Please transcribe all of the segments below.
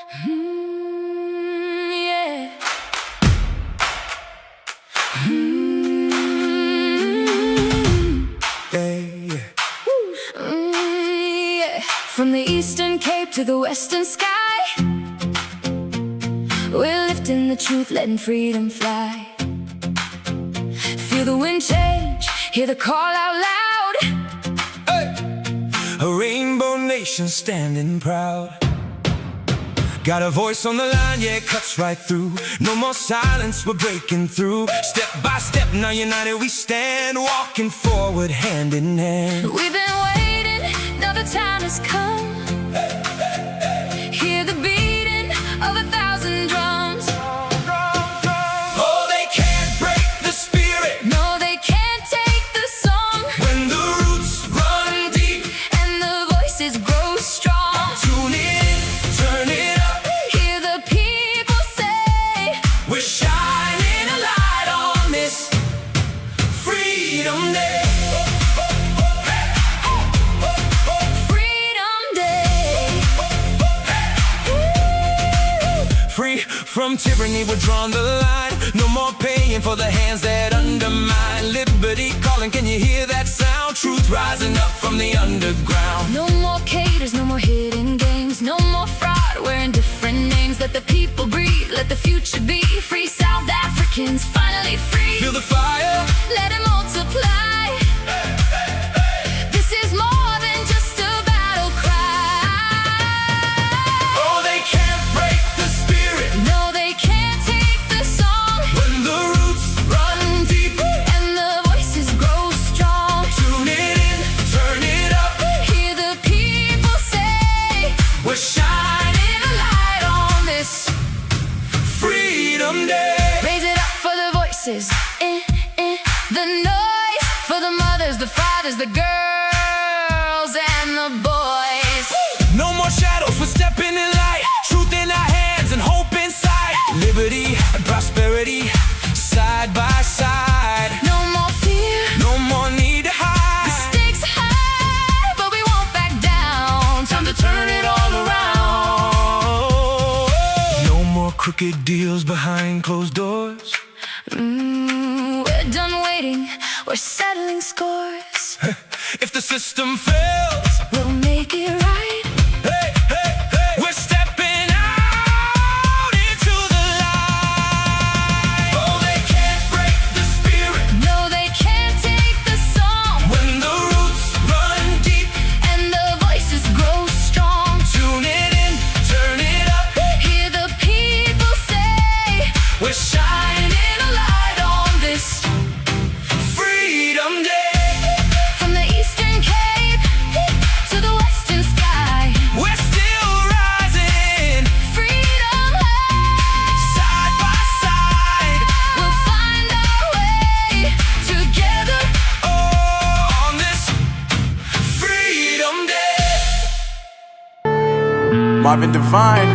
Yeah. Yeah. From the eastern cape to the western sky, we're lifting the truth, letting freedom fly. Feel the wind change, hear the call out loud. Hey! A rainbow nation standing proud. Got a voice on the line, yeah, it cuts right through. No more silence, we're breaking through. Step by step, now united we stand, walking forward hand in hand. We've been waiting, now the time has come. Hear the beating of 1,000 drums. Oh, they can't break the spirit. No, they can't take the song. When the roots run deep and the voices grow strong. Tune in, turn it up. Hear the people say, we're shining a light on this Freedom Day. Freedom Day. Free from tyranny, we're drawing the line. No more paying for the hands that undermine. Liberty calling, can you hear that sound? Truth rising up from the underground. No more caters, no more hidden games. No more fraud, wearing different names. Let the people breathe, let the future be. Free South Africans, finally free. Feel the fire, let it multiply. This is more than just a battle cry. oh, they can't break the spirit. No, they can't take the song. When the roots run deep and the voices grow strong. Tune it in, turn it up. Hear the people say, we're shining a light on this Freedom Day. raise it up for the voices, the noise, for the mothers, the fathers, the girls and the boys. No more shadows, we're stepping in light. Truth in our hands and hope inside. Liberty and prosperity, side by side. No more fear, No more need to the hide. stakes are high, but we won't back down. Time to turn it all around. No more crooked deals behind closed doors. We're done waiting, we're settling scores. If the system fails, We'll make it right. hey, hey, hey, we're stepping out into the light. Oh, they can't break the spirit. No, they can't take the song. When the roots run deep, and the voices grow strong. tune it in, turn it up. Hear the people say, We're shining a light on this Freedom Day. from the eastern cape to the western sky, We're still rising, freedom high. side by side. We'll find our way together. Oh, on this Freedom Day. Marvin Devine.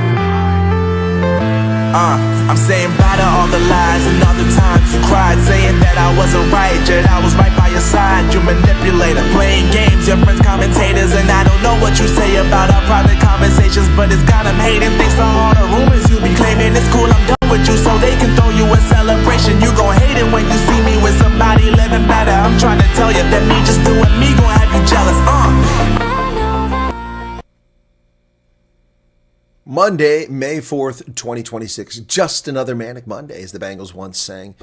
I'm saying bye to all the lies and all the times you cried, saying that I wasn't right, yet I was right by your side. You manipulator, playing games, your friends commentators, and I don't know what you say about our private conversations, but it's got them hating. Thanks to all the rumors you be claiming. It's cool, I'm done with you, so they can throw you a celebration. You gon' hate it when you see me with somebody living better. I'm trying to tell you that me just doing me gon' have you jealous. Monday, May 4th, 2026. Just another manic Monday, as the Bengals once sang.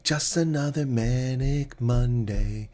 Just another manic Monday.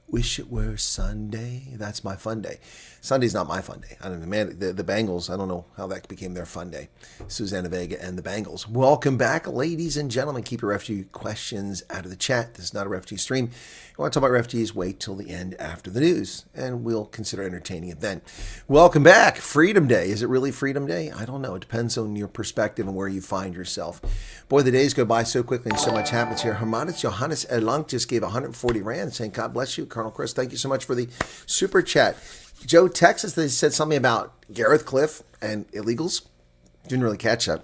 Wish it were Sunday. That's my fun day. Sunday's not my fun day. I don't know, man. The Bengals, I don't know how that became their fun day. Susanna Vega and the Bengals. Welcome back, ladies and gentlemen. Keep your refugee questions out of the chat. This is not a refugee stream. You want to talk about refugees, wait till the end after the news, and we'll consider entertaining it then. Welcome back. Freedom Day. Is it really Freedom Day? I don't know. It depends on your perspective and where you find yourself. Boy, the days go by so quickly and so much happens here. Hermanus Johannes Erlang just gave 140 Rand saying, God bless you, Colonel Chris. Thank you so much for the super chat. Joe, Texas, they said something about Gareth Cliff and illegals. Didn't really catch that.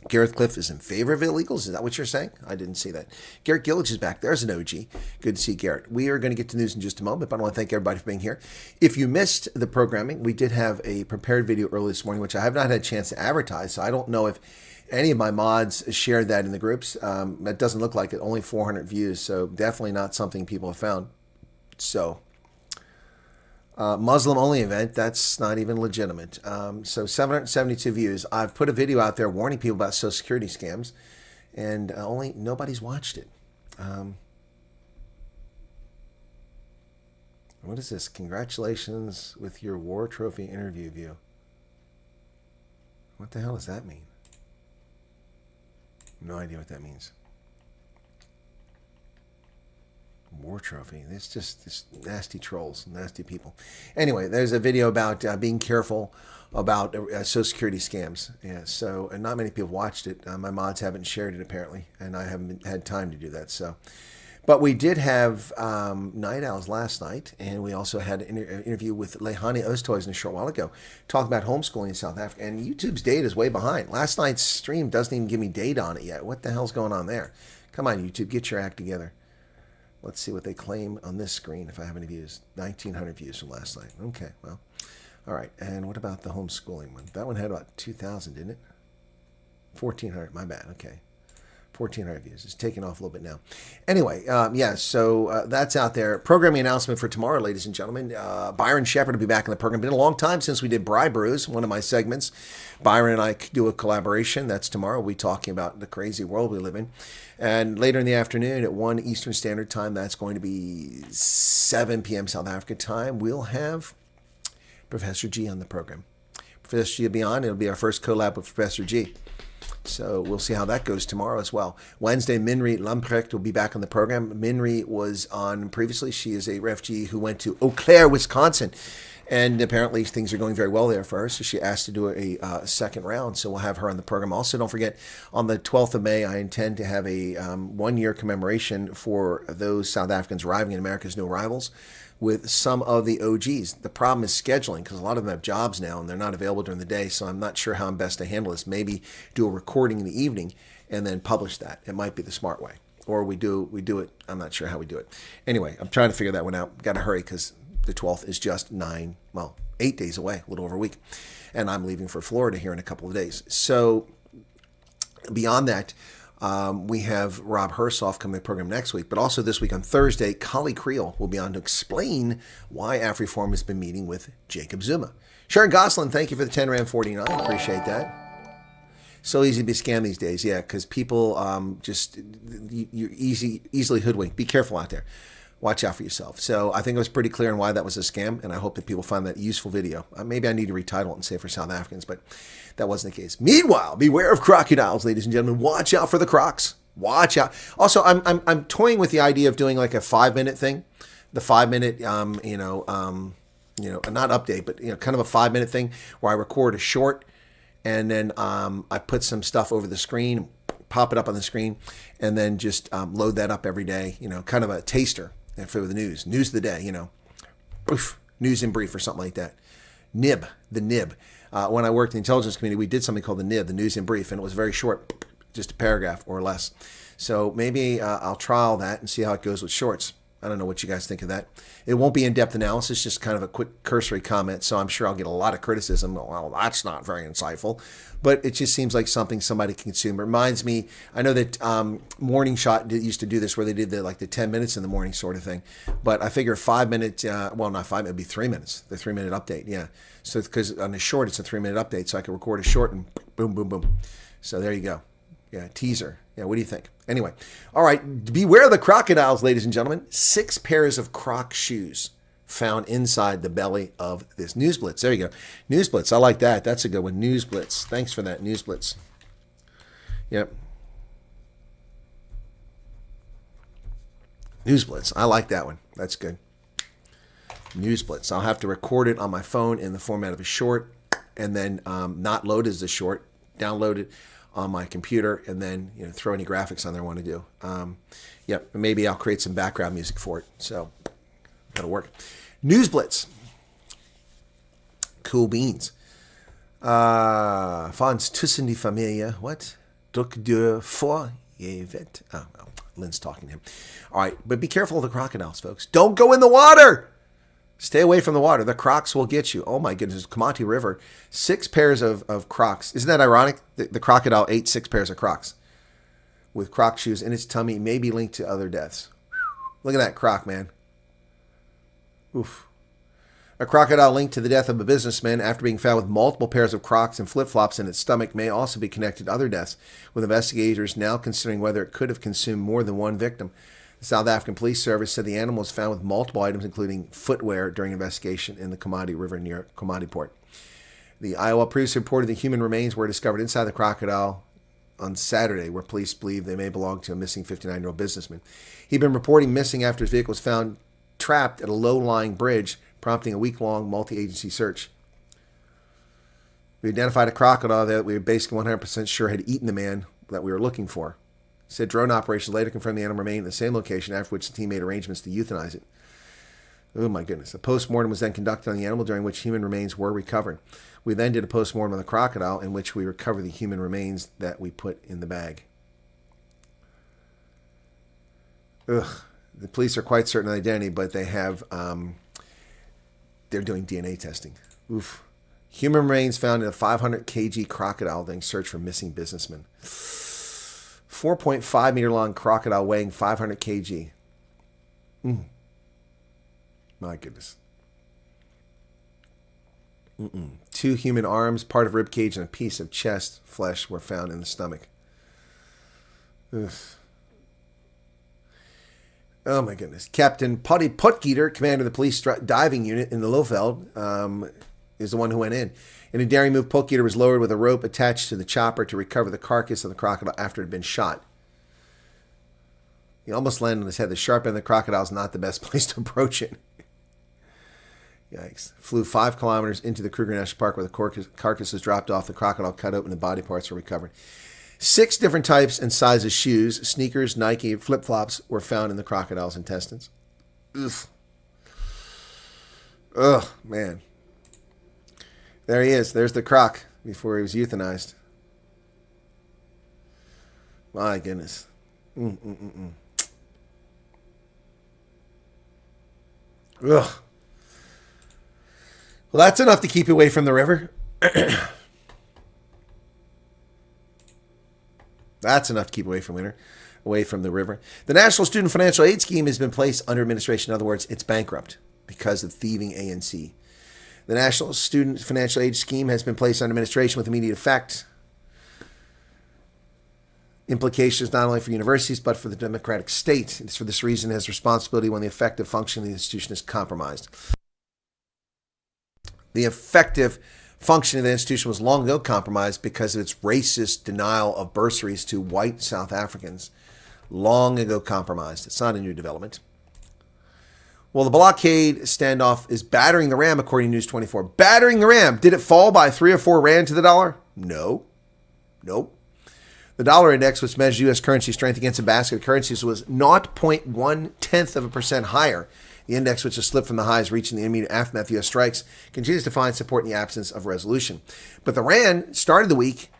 Gareth Cliff is in favor of illegals. Is that what you're saying? I didn't see that. Garrett Gillich is back. There's an OG. Good to see Garrett. We are going to get to news in just a moment, but I want to thank everybody for being here. If you missed the programming, we did have a prepared video early this morning, which I have not had a chance to advertise, so I don't know if any of my mods shared that in the groups. That doesn't look like it. Only 400 views, so definitely not something people have found. So, Muslim-only event, that's not even legitimate. So 772 views. I've put a video out there warning people about Social Security scams, and nobody's watched it. What is this? Congratulations with your War Trophy interview view. What the hell does that mean? No idea what that means. War Trophy. It's just this nasty trolls, nasty people. Anyway, there's a video about being careful about Social Security scams. Yeah, so, and not many people watched it. My mods haven't shared it apparently, and I haven't had time to do that. So, but we did have Night Owls last night, and we also had an interview with Lehani Ostoys a short while ago, talking about homeschooling in South Africa. And YouTube's data is way behind. Last night's stream doesn't even give me data on it yet. What the hell's going on there? Come on, YouTube, get your act together. Let's see what they claim on this screen, if I have any views. 1,900 views from last night. Okay, well, all right. And what about the homeschooling one? That one had about 2,000, didn't it? 1,400, my bad, okay. 1,400 views. It's taking off a little bit now. Anyway, so that's out there. Programming announcement for tomorrow, ladies and gentlemen. Byron Shepard will be back in the program. Been a long time since we did Bri Brews, one of my segments. Byron and I do a collaboration. That's tomorrow. We'll be talking about the crazy world we live in. And later in the afternoon at 1 Eastern Standard Time, that's going to be 7 p.m. South Africa time, we'll have Professor G on the program. Professor G will be on. It'll be our first collab with Professor G. So we'll see how that goes tomorrow as well. Wednesday, Minri Lamprecht will be back on the program. Minri was on previously. She is a refugee who went to Eau Claire, Wisconsin. And apparently things are going very well there for her. So she asked to do a second round. So we'll have her on the program. Also, don't forget, on the 12th of May, I intend to have a one-year commemoration for those South Africans arriving in America's new arrivals with some of the OGs. The problem is scheduling, because a lot of them have jobs now and they're not available during the day. So I'm not sure how I'm best to handle this. Maybe do a recording in the evening and then publish that. It might be the smart way. Or we do it. I'm not sure how we do it. Anyway, I'm trying to figure that one out. Got to hurry because the 12th is just 8 days away, a little over a week. And I'm leaving for Florida here in a couple of days. So beyond that, we have Rob Hersoff coming to the program next week. But also this week on Thursday, Kali Creel will be on to explain why AfriForum has been meeting with Jacob Zuma. Sharon Goslin, thank you for the 10 Rand 49. Appreciate that. So easy to be scammed these days, yeah, because people you're easily hoodwinked. Be careful out there. Watch out for yourself. So I think it was pretty clear on why that was a scam, and I hope that people find that useful video. Maybe I need to retitle it and say for South Africans, but that wasn't the case. Meanwhile, beware of crocodiles, ladies and gentlemen. Watch out for the crocs. Watch out. Also, I'm toying with the idea of doing like a 5-minute thing, the 5-minute, not update, but kind of a 5-minute thing where I record a short, and then I put some stuff over the screen, pop it up on the screen, and then just load that up every day. Kind of a taster. And for the news of the day, news in brief or something like that. The nib. When I worked in the intelligence community, we did something called the nib, the news in brief, and it was very short, just a paragraph or less. So maybe I'll trial that and see how it goes with shorts. I don't know what you guys think of that. It won't be in-depth analysis, just kind of a quick cursory comment. So I'm sure I'll get a lot of criticism. Well, that's not very insightful. But it just seems like something somebody can consume. It reminds me, I know that Morning Shot used to do this where they did the 10 minutes in the morning sort of thing. But I figure 5 minutes, not 5, it'd be 3 minutes, the 3-minute update, yeah. So because on a short, it's a 3-minute update. So I can record a short and boom, boom, boom. So there you go. Yeah, teaser. Yeah, what do you think? Anyway, all right, beware of the crocodiles, ladies and gentlemen. 6 pairs of Croc shoes found inside the belly of this News Blitz. There you go. News Blitz, I like that. That's a good one. News Blitz. Thanks for that, News Blitz. Yep. News Blitz. I like that one. That's good. News Blitz. I'll have to record it on my phone in the format of a short and then not load as a short, download it on my computer, and then throw any graphics on there I want to do. Maybe I'll create some background music for it. So that'll work. News Blitz. Cool beans. Fons tussen die Familie. What? Duc de Wyatt. Oh, well, Lynn's talking to him. All right, but be careful of the crocodiles, folks. Don't go in the water. Stay away from the water. The crocs will get you. Oh, my goodness. Comanche River, 6 pairs of crocs. Isn't that ironic? The crocodile ate 6 pairs of crocs with croc shoes in its tummy, may be linked to other deaths. Look at that croc, man. Oof. A crocodile linked to the death of a businessman after being found with multiple pairs of Crocs and flip-flops in its stomach may also be connected to other deaths, with investigators now considering whether it could have consumed more than one victim. The South African Police Service said the animal was found with multiple items, including footwear, during investigation in the Comanche River near Comanche Port. The Iowa previously reported the human remains were discovered inside the crocodile on Saturday, where police believe they may belong to a missing 59-year-old businessman. He'd been reporting missing after his vehicle was found trapped at a low-lying bridge, prompting a week-long multi-agency search. We identified a crocodile that we were basically 100% sure had eaten the man that we were looking for. Said drone operations later confirmed the animal remained in the same location, after which the team made arrangements to euthanize it. Oh my goodness. A post-mortem was then conducted on the animal, during which human remains were recovered. We then did a post-mortem on the crocodile, in which we recovered the human remains that we put in the bag. Ugh. The police are quite certain of identity, but they have, they're doing DNA testing. Oof. Human remains found in a 500 kg crocodile during search for missing businessmen. 4.5 meter long crocodile weighing 500 kg. My goodness. 2 human arms, part of rib cage, and a piece of chest flesh were found in the stomach. Oof. Oh my goodness. Captain Putty Putgeeter, commander of the police diving unit in the Lofeld, is the one who went in. In a daring move, Putgeeter was lowered with a rope attached to the chopper to recover the carcass of the crocodile after it had been shot. He almost landed on his head. The sharp end of the crocodile is not the best place to approach it. Yikes. Flew 5 kilometers into the Kruger National Park, where the carcass was dropped off. The crocodile cut open and body parts were recovered. 6 different types and sizes shoes, sneakers, Nike, flip-flops were found in the crocodile's intestines. Ugh. Ugh, man. There he is. There's the croc before he was euthanized. My goodness. Ugh. Well, that's enough to keep you away from the river. That's enough to keep away from the river. The National Student Financial Aid Scheme has been placed under administration. In other words, it's bankrupt because of thieving ANC. The National Student Financial Aid Scheme has been placed under administration with immediate effect. Implications not only for universities, but for the democratic state. It's for this reason it has responsibility when the effective function of the institution is compromised. The effective function of the institution was long ago compromised because of its racist denial of bursaries to white South Africans. Long ago compromised. It's not a new development. Well, the blockade standoff is battering the ram, according to News 24. Battering the ram. Did it fall by 3 or 4 rand to the dollar? No. Nope. The dollar index, which measures U.S. currency strength against a basket of currencies, was 0.1% higher. The index, which has slipped from the highs reaching the immediate aftermath of U.S. strikes, continues to find support in the absence of resolution. But the rand started the week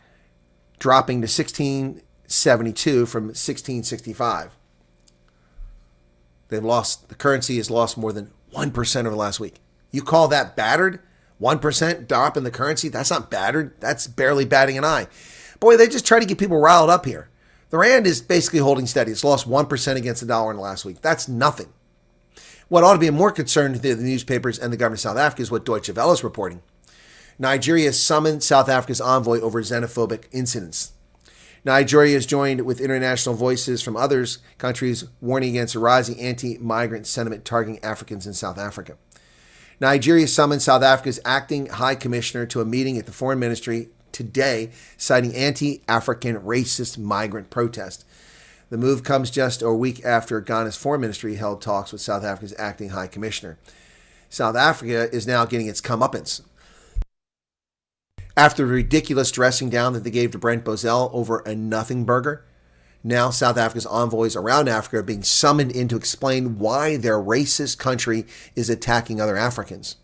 dropping to 16.72 from 16.65. The currency has lost more than 1% over the last week. You call that battered? 1% drop in the currency? That's not battered. That's barely batting an eye. Boy, they just try to get people riled up here. The rand is basically holding steady. It's lost 1% against the dollar in the last week. That's nothing. What ought to be more concern to the newspapers and the government of South Africa is what Deutsche Welle is reporting. Nigeria has summoned South Africa's envoy over xenophobic incidents. Nigeria has joined with international voices from other countries warning against a rising anti-migrant sentiment targeting Africans in South Africa. Nigeria summoned South Africa's acting high commissioner to a meeting at the foreign ministry today, citing anti-African racist migrant protest. The move comes just a week after Ghana's foreign ministry held talks with South Africa's acting high commissioner. South Africa is now getting its comeuppance. After the ridiculous dressing down that they gave to Brent Bozell over a nothing burger, now South Africa's envoys around Africa are being summoned in to explain why their racist country is attacking other Africans.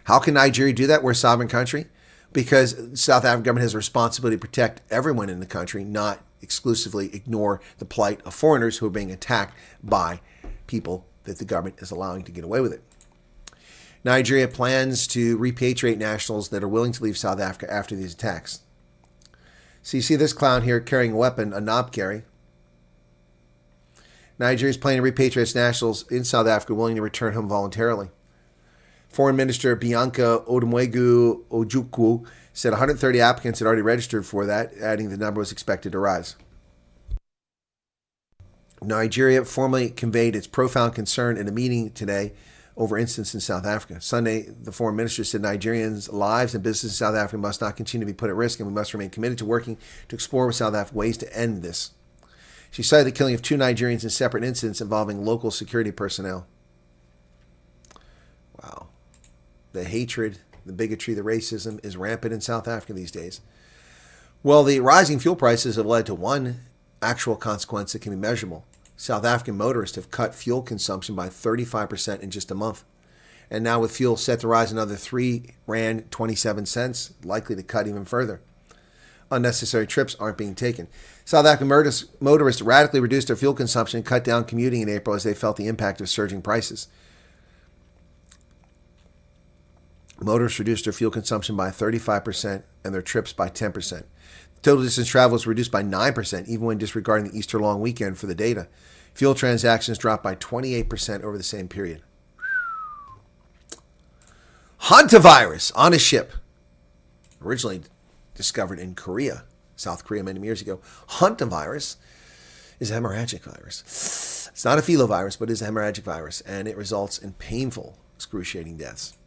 How can Nigeria do that? We're a sovereign country. because the South African government has a responsibility to protect everyone in the country, not exclusively ignore the plight of foreigners who are being attacked by people that the government is allowing to get away with it. Nigeria plans to repatriate nationals that are willing to leave South Africa after these attacks. So you see this clown here carrying a weapon, a knob carry. Nigeria is planning to repatriate its nationals in South Africa willing to return home voluntarily. Foreign Minister Bianca Odumwegu Ojukwu said 130 applicants had already registered for that, adding the number was expected to rise. Nigeria formally conveyed its profound concern in a meeting today over incidents in South Africa. Sunday, the foreign minister said Nigerians' lives and business in South Africa must not continue to be put at risk, and we must remain committed to working to explore with South Africa ways to end this. She cited the killing of 2 Nigerians in separate incidents involving local security personnel. Wow. The hatred, the bigotry, the racism is rampant in South Africa these days. Well, the rising fuel prices have led to one actual consequence that can be measurable. South African motorists have cut fuel consumption by 35% in just a month. And now with fuel set to rise another 3 Rand 27 cents, likely to cut even further. Unnecessary trips aren't being taken. South African motorists radically reduced their fuel consumption and cut down commuting in April as they felt the impact of surging prices. Motorists reduced their fuel consumption by 35% and their trips by 10%. Total distance travel was reduced by 9%, even when disregarding the Easter long weekend for the data. Fuel transactions dropped by 28% over the same period. Hantavirus on a ship. Originally discovered in Korea, South Korea many years ago. Hantavirus is a hemorrhagic virus. It's not a filovirus, but it is a hemorrhagic virus, and it results in painful, excruciating deaths.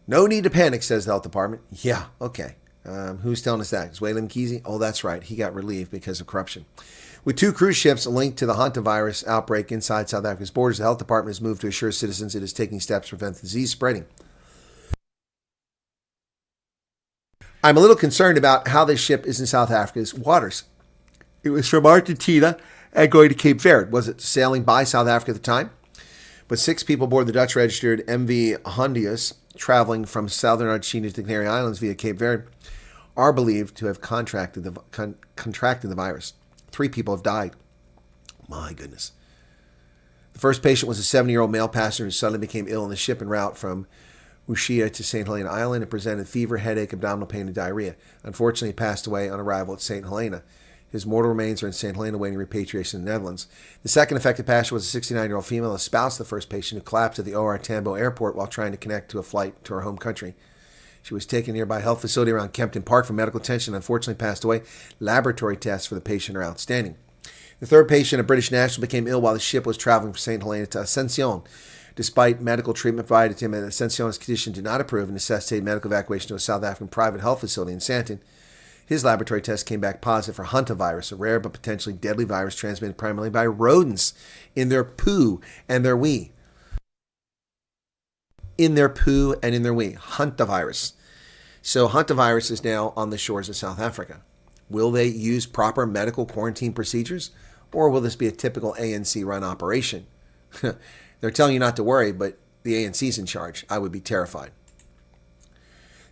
No need to panic, says the health department. Yeah, okay. Who's telling us that? Is Wayland Kesey? Oh, that's right. He got relieved because of corruption. With 2 cruise ships linked to the Hantavirus outbreak inside South Africa's borders, the health department has moved to assure citizens it is taking steps to prevent the disease spreading. I'm a little concerned about how this ship is in South Africa's waters. It was from Argentina and going to Cape Verde. Was it sailing by South Africa at the time? But 6 people aboard the Dutch-registered MV Hondius, traveling from southern Argentina to the Canary Islands via Cape Verde, are believed to have contracted the virus. 3 people have died. My goodness. The first patient was a 70-year-old male passenger who suddenly became ill on the ship en route from Ushuaia to St. Helena Island and presented fever, headache, abdominal pain, and diarrhea. Unfortunately, he passed away on arrival at St. Helena. His mortal remains are in St. Helena awaiting repatriation in the Netherlands. The second affected passenger was a 69-year-old female, a spouse of the first patient, who collapsed at the OR Tambo airport while trying to connect to a flight to her home country. She was taken to a nearby health facility around Kempton Park for medical attention and unfortunately passed away. Laboratory tests for the patient are outstanding. The third patient, a British national, became ill while the ship was traveling from St. Helena to Ascension. Despite medical treatment provided to him at Ascension, his condition did not improve and necessitated medical evacuation to a South African private health facility in Sandton. His laboratory test came back positive for Hantavirus, a rare but potentially deadly virus transmitted primarily by rodents in their poo and their wee. In their poo and in their wee. Hantavirus. So Hantavirus is now on the shores of South Africa. Will they use proper medical quarantine procedures, or will this be a typical ANC-run operation? They're telling you not to worry, but the ANC's in charge. I would be terrified.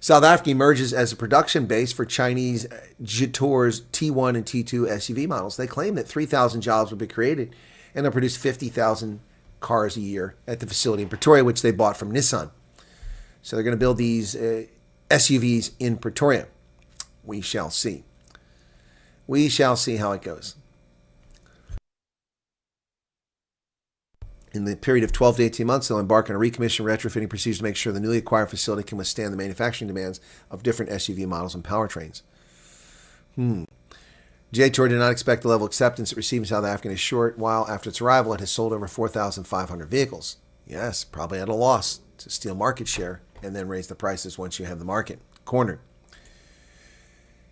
South Africa emerges as a production base for Chinese Jetour's T1 and T2 SUV models. They claim that 3,000 jobs will be created, and they'll produce 50,000 cars a year at the facility in Pretoria, which they bought from Nissan. So they're going to build these SUVs in Pretoria. We shall see. We shall see how it goes. In the period of 12 to 18 months, they'll embark on a recommission retrofitting procedure to make sure the newly acquired facility can withstand the manufacturing demands of different SUV models and powertrains. Jetour did not expect the level of acceptance it received in South Africa in a short while after its arrival. It has sold over 4,500 vehicles. Yes, probably at a loss to steal market share and then raise the prices once you have the market cornered.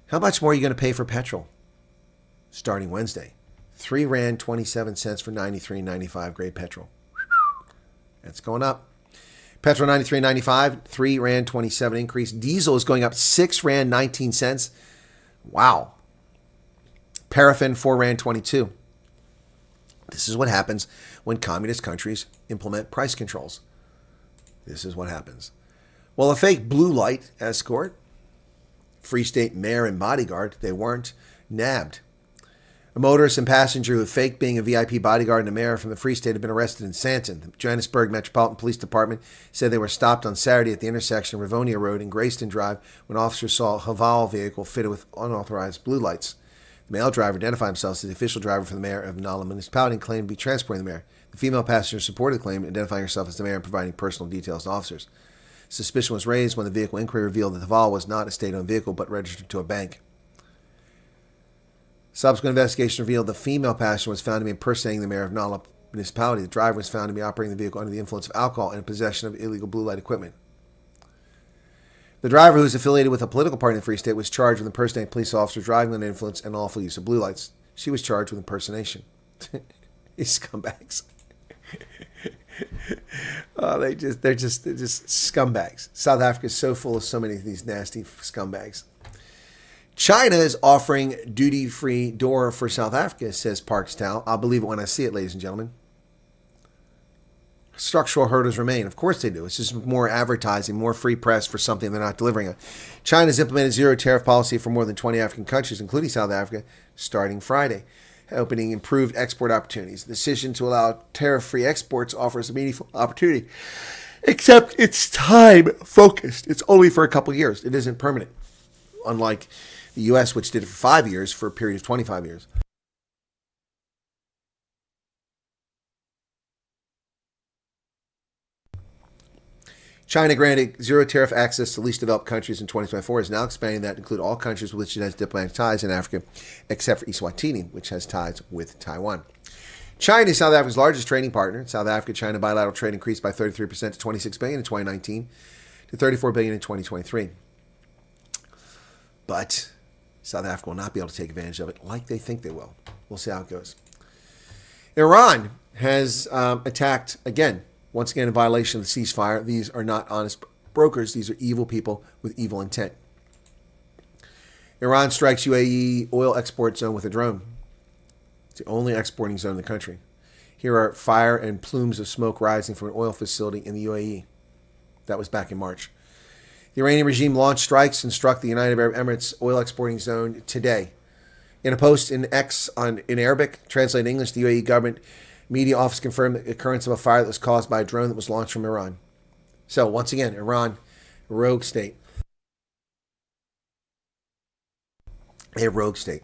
How much more are you going to pay for petrol starting Wednesday? 3 Rand 27 cents for 93.95 grade petrol. That's going up. Petrol 93.95, 3 Rand 27 increase. Diesel is going up 6 Rand 19 cents. Wow. Paraffin 4 Rand 22. This is what happens when communist countries implement price controls. This is what happens. Well, a fake blue light escort, Free State mayor and bodyguard, they weren't nabbed. A motorist and passenger who faked being a VIP bodyguard and a mayor from the Free State have been arrested in Santon. The Johannesburg Metropolitan Police Department said they were stopped on Saturday at the intersection of Rivonia Road and Grayston Drive when officers saw a Haval vehicle fitted with unauthorized blue lights. The male driver identified himself as the official driver for the mayor of Nala Municipality and claimed to be transporting the mayor. The female passenger supported the claim, identifying herself as the mayor and providing personal details to officers. Suspicion was raised when the vehicle inquiry revealed that the Haval was not a state-owned vehicle but registered to a bank. Subsequent investigation revealed the female passenger was found to be impersonating the mayor of Nala Municipality. The driver was found to be operating the vehicle under the influence of alcohol and in possession of illegal blue light equipment. The driver, who is affiliated with a political party in the Free State, was charged with impersonating police officers, driving under influence, and lawful use of blue lights. She was charged with impersonation. These scumbags. Oh, they're just scumbags. South Africa is so full of so many of these nasty scumbags. China is offering duty-free door for South Africa, says Parks Tao. I'll believe it when I see it, ladies and gentlemen. Structural hurdles remain. Of course they do. It's just more advertising, more free press for something they're not delivering on. China's implemented zero tariff policy for more than 20 African countries, including South Africa, starting Friday, opening improved export opportunities. The decision to allow tariff-free exports offers a meaningful opportunity, except it's time-focused. It's only for a couple of years. It isn't permanent, unlike the U.S., which did it for 5 years for a period of 25 years. China granted zero tariff access to least developed countries in 2024, is now expanding that to include all countries with which it has diplomatic ties in Africa, except for Eswatini, which has ties with Taiwan. China is South Africa's largest trading partner. South Africa-China bilateral trade increased by 33% to $26 billion in 2019 to $34 billion in 2023. But South Africa will not be able to take advantage of it like they think they will. We'll see how it goes. Iran has attacked again. Once again, in violation of the ceasefire. These are not honest brokers. These are evil people with evil intent. Iran strikes UAE oil export zone with a drone. It's the only exporting zone in the country. Here are fire and plumes of smoke rising from an oil facility in the UAE. That was back in March. The Iranian regime launched strikes and struck the United Arab Emirates oil exporting zone today. In a post in X in Arabic, translated in English, the UAE government media office confirmed the occurrence of a fire that was caused by a drone that was launched from Iran. So, once again, Iran, a rogue state. A rogue state.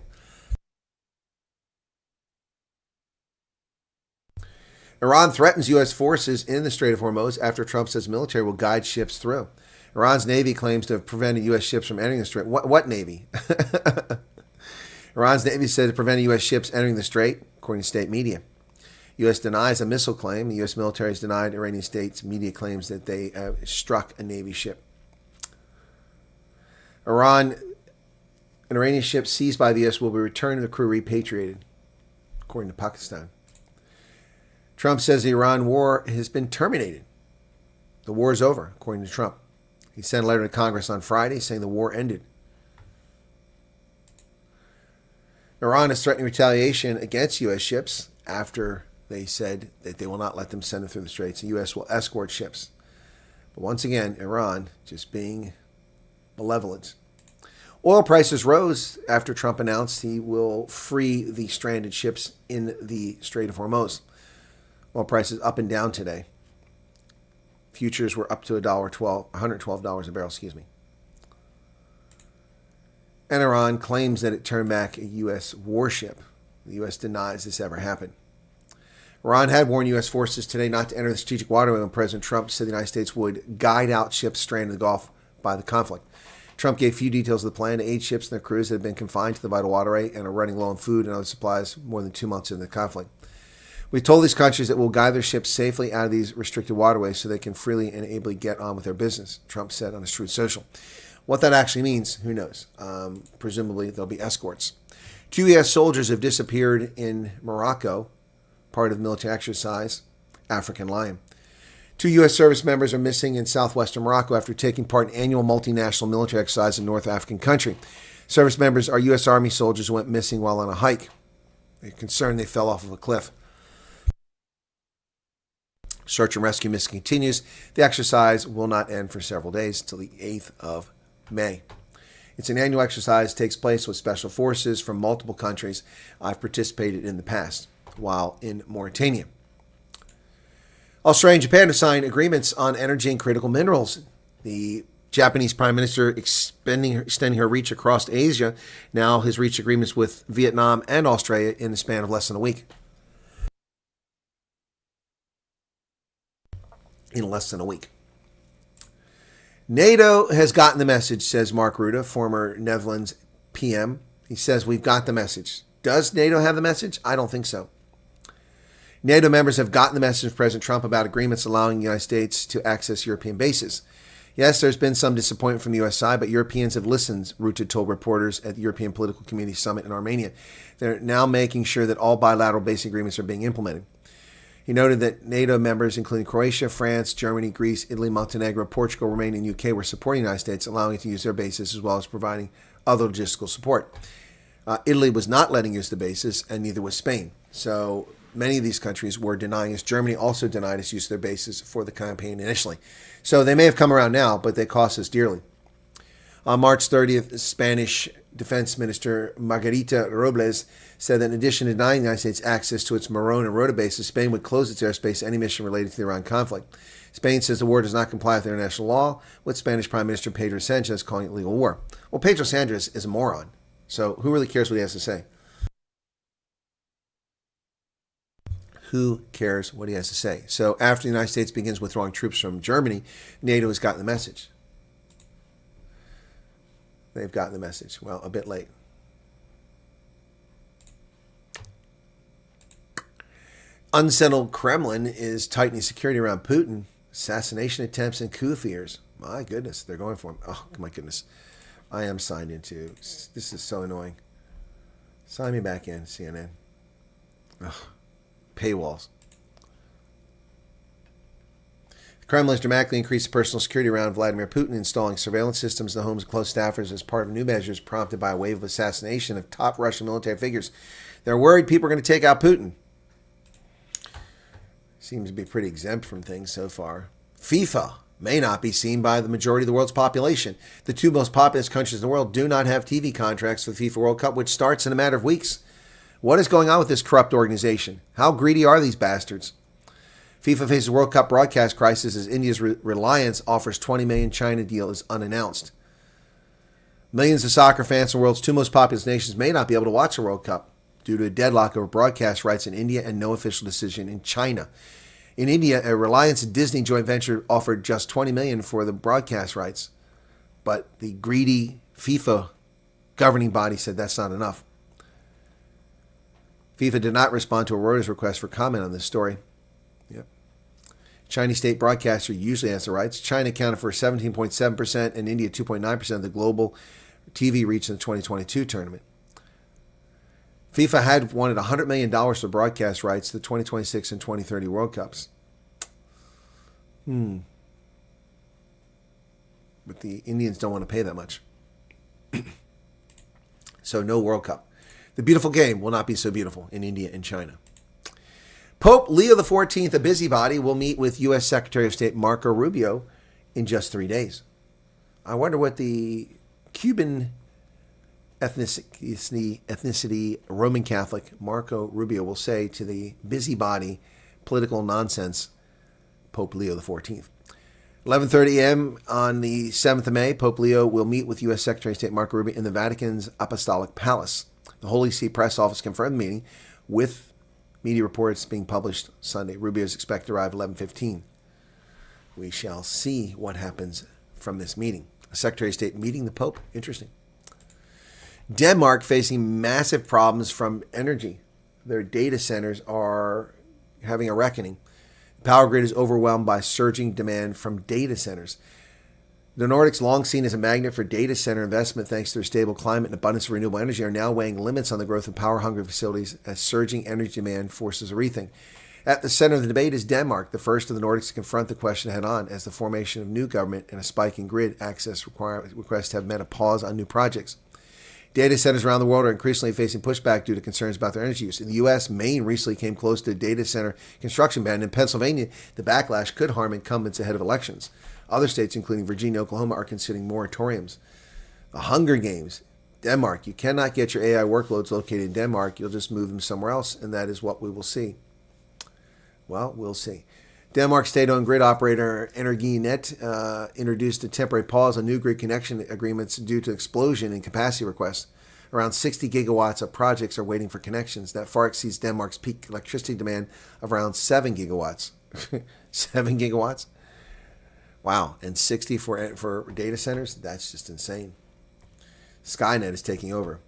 Iran threatens U.S. forces in the Strait of Hormuz after Trump says military will guide ships through. Iran's Navy claims to have prevented U.S. ships from entering the Strait. What Navy? Iran's Navy said it prevented U.S. ships entering the Strait, according to state media. U.S. denies a missile claim. The U.S. military has denied Iranian state's media claims that they struck a Navy ship. An Iranian ship seized by the U.S. will be returned to the crew repatriated, according to Pakistan. Trump says the Iran war has been terminated. The war is over, according to Trump. He sent a letter to Congress on Friday saying the war ended. Iran is threatening retaliation against U.S. ships after they said that they will not let them send them through the straits. The U.S. will escort ships. But once again, Iran just being malevolent. Oil prices rose after Trump announced he will free the stranded ships in the Strait of Hormuz. Oil prices up and down today. Futures were up to $112 a barrel, And Iran claims that it turned back a U.S. warship. The U.S. denies this ever happened. Iran had warned U.S. forces today not to enter the strategic waterway when President Trump said the United States would guide out ships stranded in the Gulf by the conflict. Trump gave few details of the plan to aid ships and their crews that had been confined to the vital waterway and are running low on food and other supplies more than 2 months into the conflict. We told these countries that we'll guide their ships safely out of these restricted waterways so they can freely and ably get on with their business, Trump said on his Truth Social. What that actually means, who knows? Presumably, there'll be escorts. 2 U.S. soldiers have disappeared in Morocco, part of the military exercise, African Lion. 2 U.S. service members are missing in southwestern Morocco after taking part in annual multinational military exercise in North African country. Service members are U.S. Army soldiers who went missing while on a hike. They're concerned they fell off of a cliff. Search and rescue mission continues. The exercise will not end for several days until the 8th of May. It's an annual exercise, takes place with special forces from multiple countries. I've participated in the past while in Mauritania. Australia and Japan have signed agreements on energy and critical minerals. The Japanese Prime Minister extending her reach across Asia now has reached agreements with Vietnam and Australia in the span of less than a week. In less than a week. NATO has gotten the message, says Mark Rutte, former Netherlands PM. He says, we've got the message. Does NATO have the message? I don't think so. NATO members have gotten the message from President Trump about agreements allowing the United States to access European bases. Yes, there's been some disappointment from the U.S. side, but Europeans have listened, Rutte told reporters at the European Political Community Summit in Armenia. They're now making sure that all bilateral base agreements are being implemented. He noted that NATO members, including Croatia, France, Germany, Greece, Italy, Montenegro, Portugal, Romania, and UK, were supporting the United States, allowing it to use their bases as well as providing other logistical support. Italy was not letting use the bases, and neither was Spain. So many of these countries were denying us. Germany also denied us use of their bases for the campaign initially. So they may have come around now, but they cost us dearly. On March 30th, Spanish Defense Minister Margarita Robles said that in addition to denying the United States access to its Morón and Rota bases, Spain would close its airspace to any mission related to the Iran conflict. Spain says the war does not comply with international law, with Spanish Prime Minister Pedro Sánchez calling it legal war. Well, Pedro Sánchez is a moron, so who really cares what he has to say? Who cares what he has to say? So after the United States begins withdrawing troops from Germany, NATO has gotten the message. They've gotten the message. Well, a bit late. Unsettled Kremlin is tightening security around Putin. Assassination attempts and coup fears. My goodness, they're going for him. Oh, my goodness. I am signed into. This is so annoying. Sign me back in, CNN. Ugh. Paywalls. The Kremlin has dramatically increased personal security around Vladimir Putin, installing surveillance systems in the homes of close staffers as part of new measures prompted by a wave of assassination of top Russian military figures. They're worried people are going to take out Putin. Seems to be pretty exempt from things so far. FIFA may not be seen by the majority of the world's population. The two most populous countries in the world do not have TV contracts for the FIFA World Cup, which starts in a matter of weeks. What is going on with this corrupt organization? How greedy are these bastards? FIFA faces a World Cup broadcast crisis as India's Reliance offers $20 million China deal is unannounced. Millions of soccer fans in the world's two most populous nations may not be able to watch the World Cup due to a deadlock over broadcast rights in India and no official decision in China. In India, a Reliance and Disney joint venture offered just $20 million for the broadcast rights, but the greedy FIFA governing body said that's not enough. FIFA did not respond to a Reuters request for comment on this story. Yep. Chinese state broadcaster usually has the rights. China accounted for 17.7% and India 2.9% of the global TV reach in the 2022 tournament. FIFA had wanted $100 million for broadcast rights to the 2026 and 2030 World Cups. But the Indians don't want to pay that much. So no World Cup. The beautiful game will not be so beautiful in India and China. Pope Leo XIV, a busybody, will meet with U.S. Secretary of State Marco Rubio in just 3 days. I wonder what the Cuban ethnicity Roman Catholic Marco Rubio will say to the busybody, political nonsense Pope Leo XIV. 11:30 a.m. on the 7th of May, Pope Leo will meet with U.S. Secretary of State Marco Rubio in the Vatican's Apostolic Palace. The Holy See press office confirmed the meeting, with media reports being published Sunday. Rubio is expected to arrive at 11:15. We shall see what happens from this meeting. A Secretary of State meeting the Pope. Interesting. Denmark facing massive problems from energy. Their data centers are having a reckoning. The power grid is overwhelmed by surging demand from data centers. The Nordics, long seen as a magnet for data center investment thanks to their stable climate and abundance of renewable energy, are now weighing limits on the growth of power-hungry facilities as surging energy demand forces a rethink. At the center of the debate is Denmark, the first of the Nordics to confront the question head-on, as the formation of new government and a spike in grid access requests have meant a pause on new projects. Data centers around the world are increasingly facing pushback due to concerns about their energy use. In the U.S., Maine recently came close to a data center construction ban. In Pennsylvania, the backlash could harm incumbents ahead of elections. Other states, including Virginia and Oklahoma, are considering moratoriums. The Hunger Games, Denmark. You cannot get your AI workloads located in Denmark. You'll just move them somewhere else, and that is what we will see. Well, we'll see. Denmark state-owned grid operator Energinet introduced a temporary pause on new grid connection agreements due to explosion in capacity requests. Around 60 gigawatts of projects are waiting for connections. That far exceeds Denmark's peak electricity demand of around 7 gigawatts. 7 gigawatts? Wow. And 60 for data centers? That's just insane. Skynet is taking over.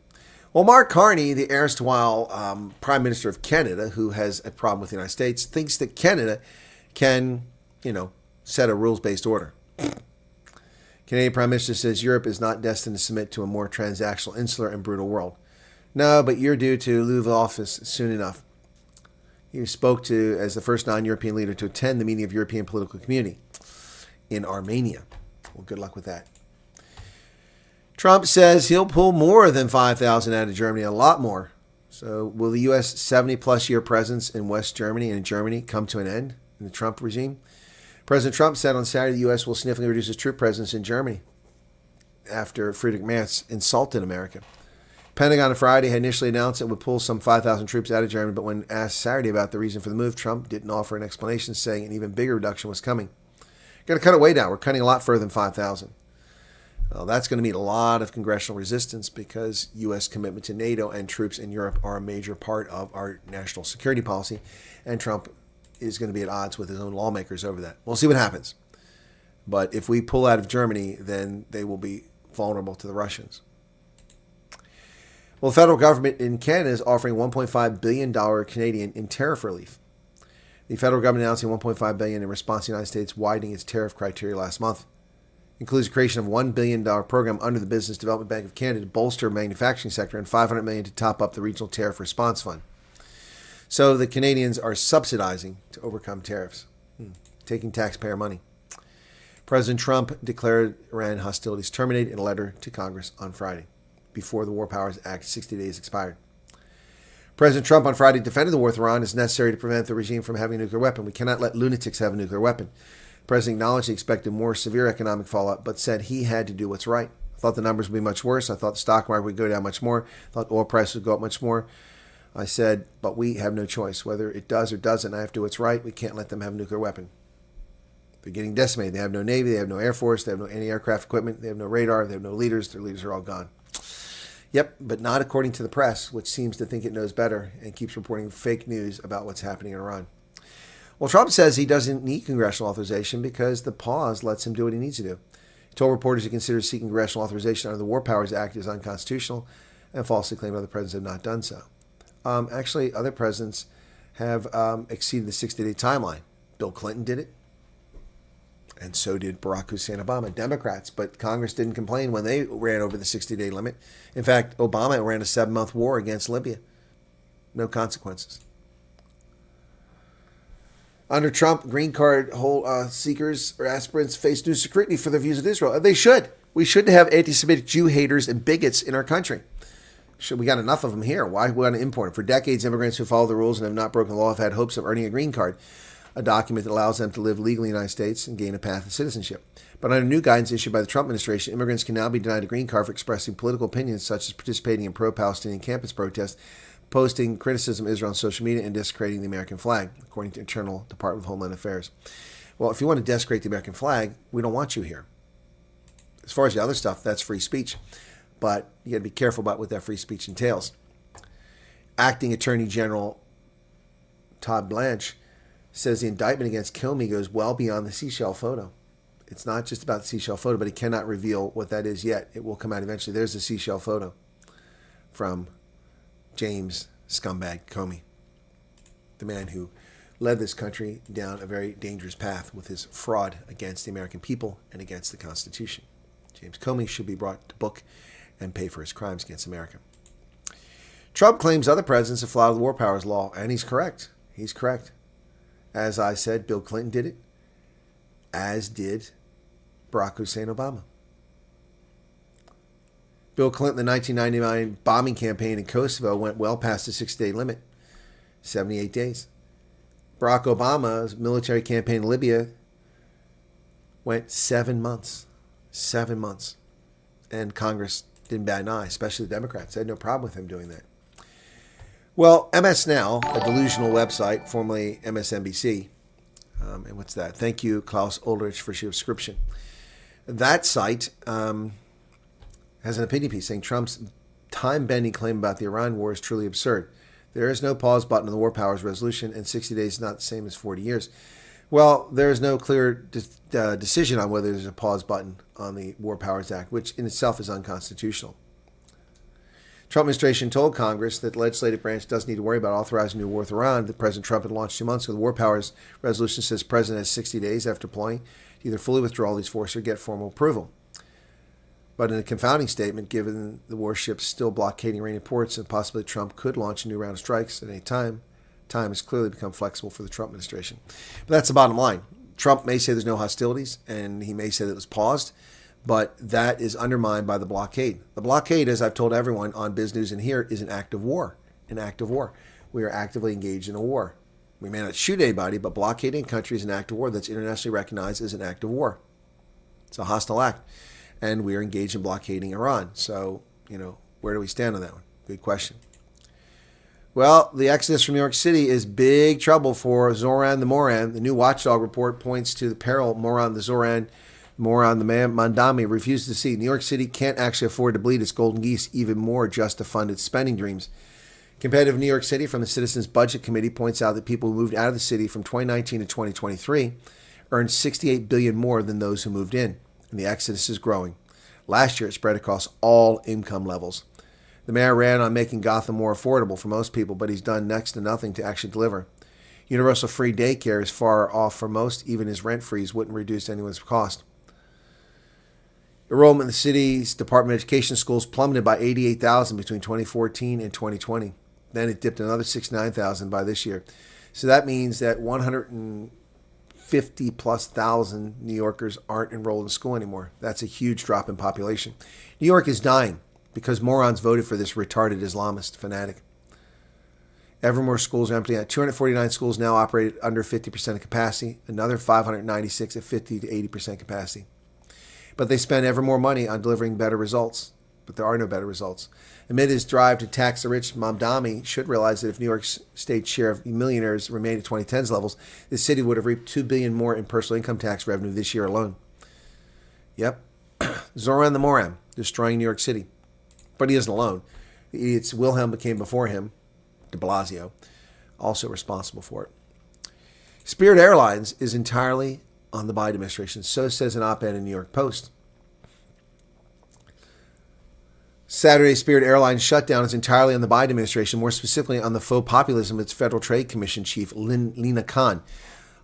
Well, Mark Carney, the erstwhile Prime Minister of Canada, who has a problem with the United States, thinks that Canada can, set a rules-based order. Canadian Prime Minister says Europe is not destined to submit to a more transactional, insular, and brutal world. No, but you're due to leave office soon enough. He spoke to as the first non-European leader to attend the meeting of European political community in Armenia. Well, good luck with that. Trump says he'll pull more than 5,000 out of Germany, a lot more. So will the U.S. 70-plus year presence in West Germany and in Germany come to an end in the Trump regime? President Trump said on Saturday the U.S. will significantly reduce its troop presence in Germany after Friedrich Merz insulted America. Pentagon on Friday had initially announced it would pull some 5,000 troops out of Germany, but when asked Saturday about the reason for the move, Trump didn't offer an explanation, saying an even bigger reduction was coming. Got to cut it way down. We're cutting a lot further than 5,000. Well, that's going to meet a lot of congressional resistance because U.S. commitment to NATO and troops in Europe are a major part of our national security policy, and Trump is going to be at odds with his own lawmakers over that. We'll see what happens. But if we pull out of Germany, then they will be vulnerable to the Russians. Well, the federal government in Canada is offering $1.5 billion Canadian in tariff relief. The federal government announcing $1.5 billion in response to the United States widening its tariff criteria last month. Includes the creation of a $1 billion program under the Business Development Bank of Canada to bolster the manufacturing sector and $500 million to top up the Regional Tariff Response Fund. So the Canadians are subsidizing to overcome tariffs, taking taxpayer money. President Trump declared Iran hostilities terminated in a letter to Congress on Friday, before the War Powers Act 60 days expired. President Trump on Friday defended the war with Iran as necessary to prevent the regime from having a nuclear weapon. We cannot let lunatics have a nuclear weapon. The president acknowledged he expected more severe economic fallout, but said he had to do what's right. I thought the numbers would be much worse. I thought the stock market would go down much more. I thought oil prices would go up much more. I said, but we have no choice. Whether it does or doesn't, I have to do what's right. We can't let them have a nuclear weapon. They're getting decimated. They have no Navy. They have no Air Force. They have no anti-aircraft equipment. They have no radar. They have no leaders. Their leaders are all gone. Yep, but not according to the press, which seems to think it knows better and keeps reporting fake news about what's happening in Iran. Well, Trump says he doesn't need congressional authorization because the pause lets him do what he needs to do. He told reporters he considers seeking congressional authorization under the War Powers Act is unconstitutional and falsely claimed other presidents have not done so. Actually, other presidents have exceeded the 60-day timeline. Bill Clinton did it, and so did Barack Hussein Obama, Democrats. But Congress didn't complain when they ran over the 60-day limit. In fact, Obama ran a 7-month war against Libya. No consequences. Under Trump, green card seekers or aspirants face new scrutiny for their views of Israel. They should. We shouldn't have anti-Semitic Jew haters and bigots in our country. We got enough of them here. Why we want to import them? For decades, immigrants who follow the rules and have not broken the law have had hopes of earning a green card, a document that allows them to live legally in the United States and gain a path to citizenship. But under new guidance issued by the Trump administration, immigrants can now be denied a green card for expressing political opinions such as participating in pro-Palestinian campus protests, posting criticism of Israel on social media, and desecrating the American flag, according to Internal Department of Homeland Affairs. Well, if you want to desecrate the American flag, we don't want you here. As far as the other stuff, that's free speech. But you got to be careful about what that free speech entails. Acting Attorney General Todd Blanche says the indictment against Comey goes well beyond the seashell photo. It's not just about the seashell photo, but he cannot reveal what that is yet. It will come out eventually. There's the seashell photo from James Scumbag Comey, the man who led this country down a very dangerous path with his fraud against the American people and against the Constitution. James Comey should be brought to book and pay for his crimes against America. Trump claims other presidents have flouted the War Powers Law, and he's correct. He's correct. As I said, Bill Clinton did it, as did Barack Hussein Obama. Bill Clinton, the 1999 bombing campaign in Kosovo went well past the 60-day limit, 78 days. Barack Obama's military campaign in Libya went 7 months. 7 months. And Congress didn't bat an eye, especially the Democrats. They had no problem with him doing that. Well, MS Now, a delusional website, formerly MSNBC, and what's that? Thank you, Klaus Ulrich, for your subscription. That site has an opinion piece saying Trump's time-bending claim about the Iran war is truly absurd. There is no pause button on the war powers resolution, and 60 days is not the same as 40 years. Well, there is no clear decision on whether there's a pause button on the War Powers Act, which in itself is unconstitutional. Trump administration told Congress that the legislative branch doesn't need to worry about authorizing a new war with Iran that President Trump had launched 2 months ago. The War Powers resolution says the president has 60 days after deploying to either fully withdraw these forces or get formal approval. But in a confounding statement, given the warships still blockading Iranian ports and possibly Trump could launch a new round of strikes at any time, time has clearly become flexible for the Trump administration. But that's the bottom line. Trump may say there's no hostilities, and he may say that it was paused, but that is undermined by the blockade. The blockade, as I've told everyone on Biz News and here, is an act of war. An act of war. We are actively engaged in a war. We may not shoot anybody, but blockading a country is an act of war that's internationally recognized as an act of war. It's a hostile act. And we are engaged in blockading Iran. So, where do we stand on that one? Good question. Well, the exodus from New York City is big trouble for Zoran the Moran. The new watchdog report points to the peril Moran the Zoran, Moran the Mandami refuses to see. New York City can't actually afford to bleed its golden geese even more just to fund its spending dreams. Competitive New York City from the Citizens Budget Committee points out that people who moved out of the city from 2019 to 2023 earned $68 billion more than those who moved in. And the exodus is growing. Last year, it spread across all income levels. The mayor ran on making Gotham more affordable for most people, but he's done next to nothing to actually deliver. Universal free daycare is far off for most. Even his rent freeze wouldn't reduce anyone's cost. Enrollment in the city's Department of Education schools plummeted by 88,000 between 2014 and 2020. Then it dipped another 69,000 by this year. So that means that 150+ thousand New Yorkers aren't enrolled in school anymore. That's a huge drop in population. New York is dying because morons voted for this retarded Islamist fanatic. Ever more schools are emptying out. 249 schools now operate at under 50% of capacity. Another 596 at 50 to 80% capacity. But they spend ever more money on delivering better results. But there are no better results. Amid his drive to tax the rich, Mamdani should realize that if New York State's share of millionaires remained at 2010's levels, the city would have reaped $2 billion more in personal income tax revenue this year alone. Yep. Zoran the Moran, destroying New York City. But he isn't alone. The idiots Wilhelm became before him, de Blasio, also responsible for it. Spirit Airlines is entirely on the Biden administration. So says an op-ed in New York Post. Saturday's Spirit Airlines shutdown is entirely on the Biden administration, more specifically on the faux populism of its Federal Trade Commission chief, Lina Khan.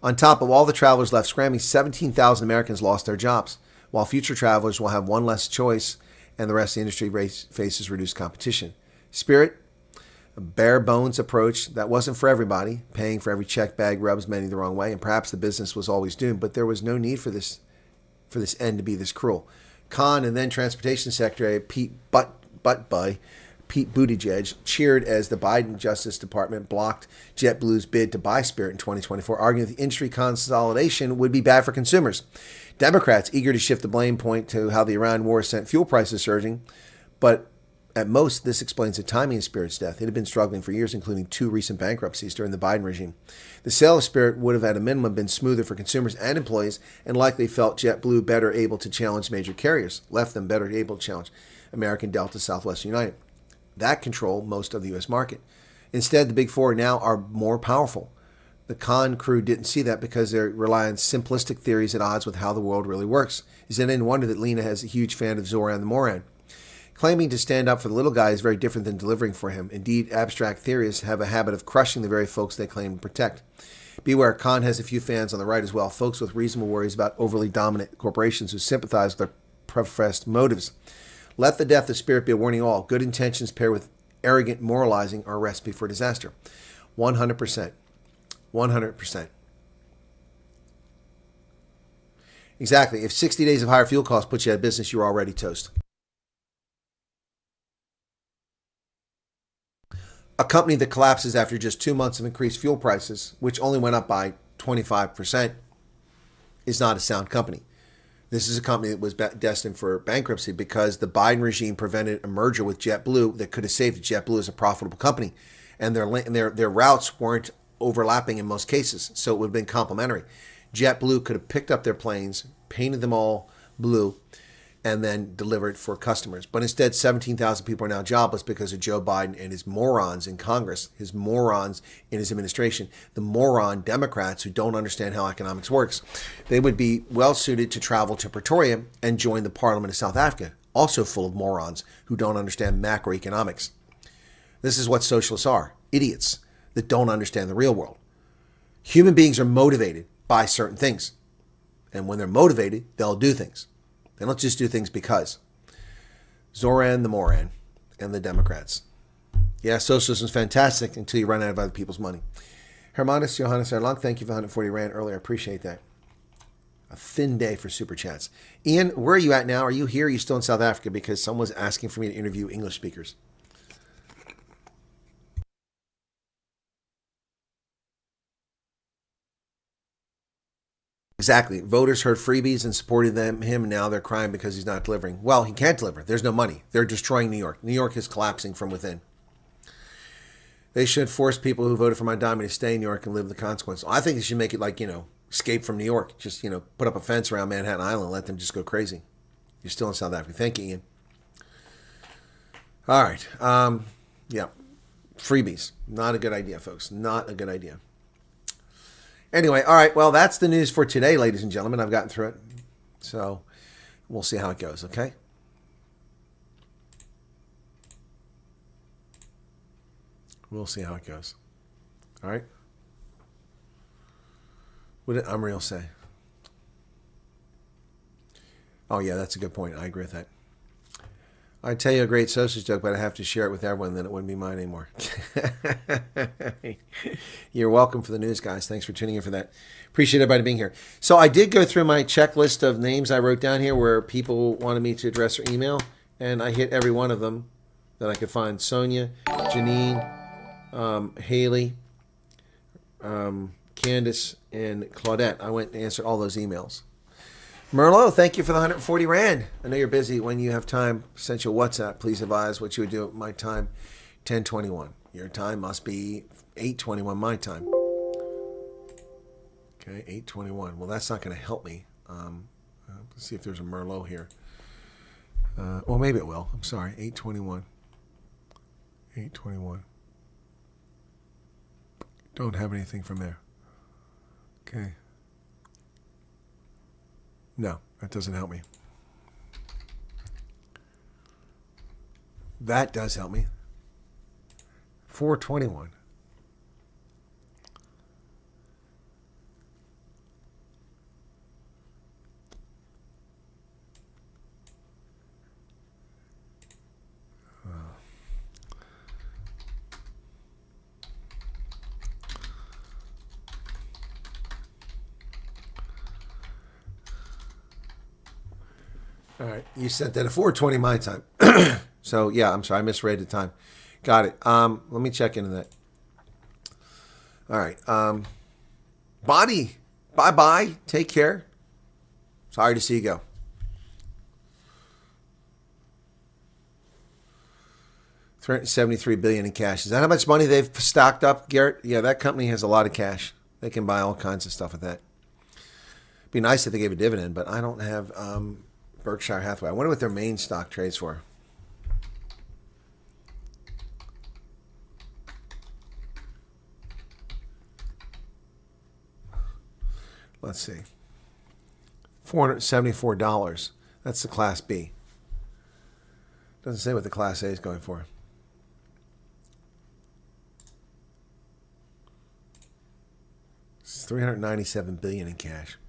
On top of all the travelers left scrambling, 17,000 Americans lost their jobs, while future travelers will have one less choice and the rest of the industry faces reduced competition. Spirit, a bare bones approach that wasn't for everybody. Paying for every check bag rubs many the wrong way, and perhaps the business was always doomed, but there was no need for this end to be this cruel. Khan and then Transportation Secretary Pete Buttigieg cheered as the Biden Justice Department blocked JetBlue's bid to buy Spirit in 2024, arguing that the industry consolidation would be bad for consumers. Democrats eager to shift the blame point to how the Iran war sent fuel prices surging, but at most, this explains the timing of Spirit's death. It had been struggling for years, including 2 recent bankruptcies during the Biden regime. The sale of Spirit would have, at a minimum, been smoother for consumers and employees, and likely felt JetBlue better able to challenge major carriers, left them better able to challenge American, Delta, Southwest, United. That control most of the U.S. market. Instead, the big four now are more powerful. The Khan crew didn't see that because they rely on simplistic theories at odds with how the world really works. Is it any wonder that Lena is a huge fan of Zoran the Moran? Claiming to stand up for the little guy is very different than delivering for him. Indeed, abstract theorists have a habit of crushing the very folks they claim to protect. Beware, Khan has a few fans on the right as well, folks with reasonable worries about overly dominant corporations who sympathize with their professed motives. Let the death of Spirit be a warning to all. Good intentions paired with arrogant moralizing are a recipe for disaster. 100%. 100%. Exactly. If 60 days of higher fuel costs put you out of business, you're already toast. A company that collapses after just 2 months of increased fuel prices, which only went up by 25%, is not a sound company. This is a company that was destined for bankruptcy because the Biden regime prevented a merger with JetBlue that could have saved JetBlue as a profitable company. And their routes weren't overlapping in most cases, so it would have been complementary. JetBlue could have picked up their planes, painted them all blue, and then delivered for customers. But instead, 17,000 people are now jobless because of Joe Biden and his morons in Congress, his morons in his administration, the moron Democrats who don't understand how economics works. They would be well suited to travel to Pretoria and join the Parliament of South Africa, also full of morons who don't understand macroeconomics. This is what socialists are, idiots that don't understand the real world. Human beings are motivated by certain things. And when they're motivated, they'll do things. They don't just do things because. Zoran the moron and the Democrats. Yeah, socialism is fantastic until you run out of other people's money. Hermanus Johannes Erlang, thank you for 140 Rand earlier. I appreciate that. A thin day for Super Chats. Ian, where are you at now? Are you here? Are you still in South Africa? Because someone's asking for me to interview English speakers. Exactly. Voters heard freebies and supported him, and now they're crying because he's not delivering. Well, he can't deliver. There's no money. They're destroying New York. New York is collapsing from within. They should force people who voted for my diamond to stay in New York and live the consequences. I think they should make it like, escape from New York. Just, put up a fence around Manhattan Island and let them just go crazy. You're still in South Africa. Thank you, Ian. All right. Yeah. Freebies. Not a good idea, folks. Not a good idea. Anyway, all right, well, that's the news for today, ladies and gentlemen. I've gotten through it. So we'll see how it goes, okay? We'll see how it goes. All right? What did Amriel say? Oh, yeah, that's a good point. I agree with that. I'd tell you a great socialist joke, but I have to share it with everyone, then it wouldn't be mine anymore. You're welcome for the news, guys. Thanks for tuning in for that. Appreciate everybody being here. So I did go through my checklist of names I wrote down here where people wanted me to address their email, and I hit every one of them that I could find. Sonia, Janine, Haley, Candace, and Claudette. I went and answered all those emails. Merlot, thank you for the 140 Rand. I know you're busy. When you have time, send you a WhatsApp. Please advise what you would do at my time, 10:21. Your time must be 8:21 my time. Okay, 8:21. Well, that's not going to help me. Let's see if there's a Merlot here. Well, maybe it will. I'm sorry, 8:21. 8:21. Don't have anything from there. Okay. No, that doesn't help me. That does help me. 4:21. All right, you sent that at 4:20 my time. So, yeah, I'm sorry, I misread the time. Got it. Let me check into that. All right. Bonnie, bye-bye. Take care. Sorry to see you go. $373 billion in cash. Is that how much money they've stocked up, Garrett? Yeah, that company has a lot of cash. They can buy all kinds of stuff with that. It'd be nice if they gave a dividend, but I don't have... Berkshire Hathaway. I wonder what their main stock trades for. Let's see. $474. That's the Class B. Doesn't say what the Class A is going for. It's $397 billion in cash.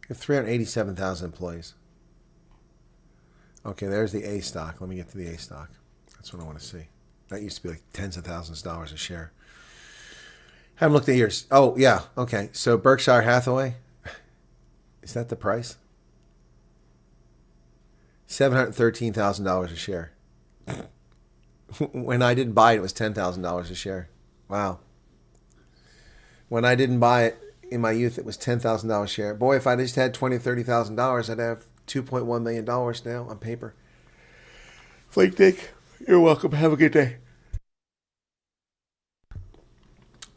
You have 387,000 employees. Okay, there's the A stock. Let me get to the A stock. That's what I want to see. That used to be like tens of thousands of dollars a share. Haven't looked at yours. Oh, yeah. Okay. So Berkshire Hathaway. Is that the price? $713,000 a share. When I didn't buy it, it was $10,000 a share. Wow. When I didn't buy it in my youth, it was $10,000 a share. Boy, if I just had $20,000, $30,000, I'd have $2.1 million now on paper. Flake Dick, you're welcome. Have a good day.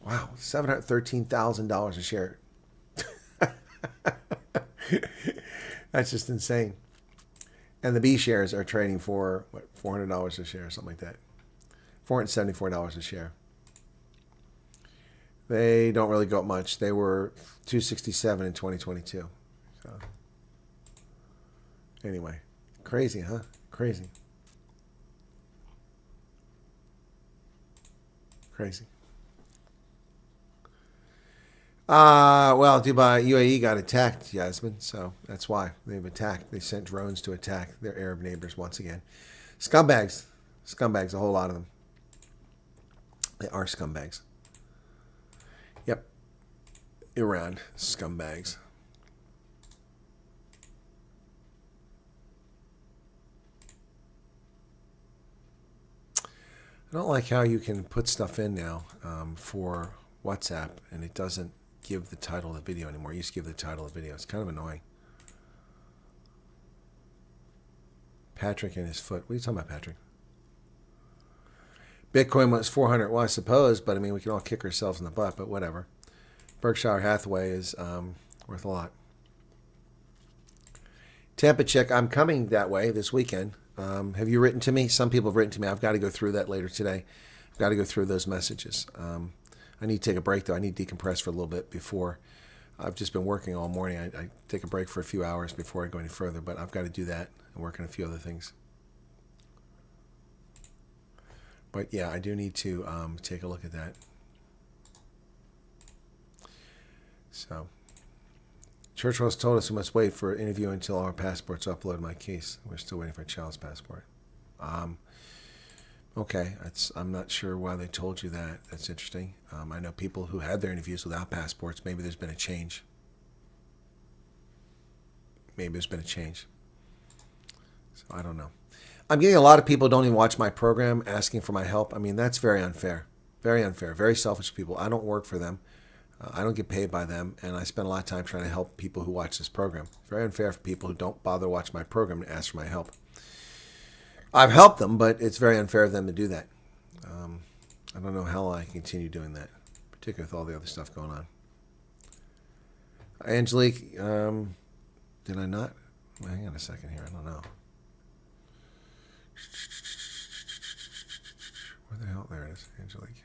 Wow, $713,000 a share. That's just insane. And the B shares are trading for, what, $400 a share, something like that. $474 a share. They don't really go up much. They were $267 in 2022. So, anyway, crazy, huh? Crazy. Crazy. Well, Dubai, UAE got attacked, Yasmin, so that's why they've attacked. They sent drones to attack their Arab neighbors once again. Scumbags. Scumbags, a whole lot of them. They are scumbags. Yep. Iran, scumbags. I don't like how you can put stuff in now for WhatsApp and it doesn't give the title of the video anymore. You used to give the title of the video. It's kind of annoying. Patrick and his foot. What are you talking about, Patrick? Bitcoin was 400. Well, I suppose, but I mean, we can all kick ourselves in the butt, but whatever. Berkshire Hathaway is worth a lot. Tampa Chick, I'm coming that way this weekend. Have you written to me? Some people have written to me. I've got to go through that later today. I've got to go through those messages. I need to take a break, though. I need to decompress for a little bit before. I've just been working all morning. I take a break for a few hours before I go any further, but I've got to do that and work on a few other things. But, yeah, I do need to take a look at that. So, Churchill's told us we must wait for an interview until our passports upload my case. We're still waiting for a child's passport. Okay, I'm not sure why they told you that. That's interesting. I know people who had their interviews without passports. Maybe there's been a change. Maybe there's been a change. So I don't know. I'm getting a lot of people who don't even watch my program asking for my help. I mean, that's very unfair. Very unfair. Very selfish people. I don't work for them. I don't get paid by them, and I spend a lot of time trying to help people who watch this program. It's very unfair for people who don't bother to watch my program to ask for my help. I've helped them, but it's very unfair of them to do that. I don't know how long I can continue doing that, particularly with all the other stuff going on. Angelique, did I not? Well, hang on a second here. I don't know. Where the hell? There it is, Angelique.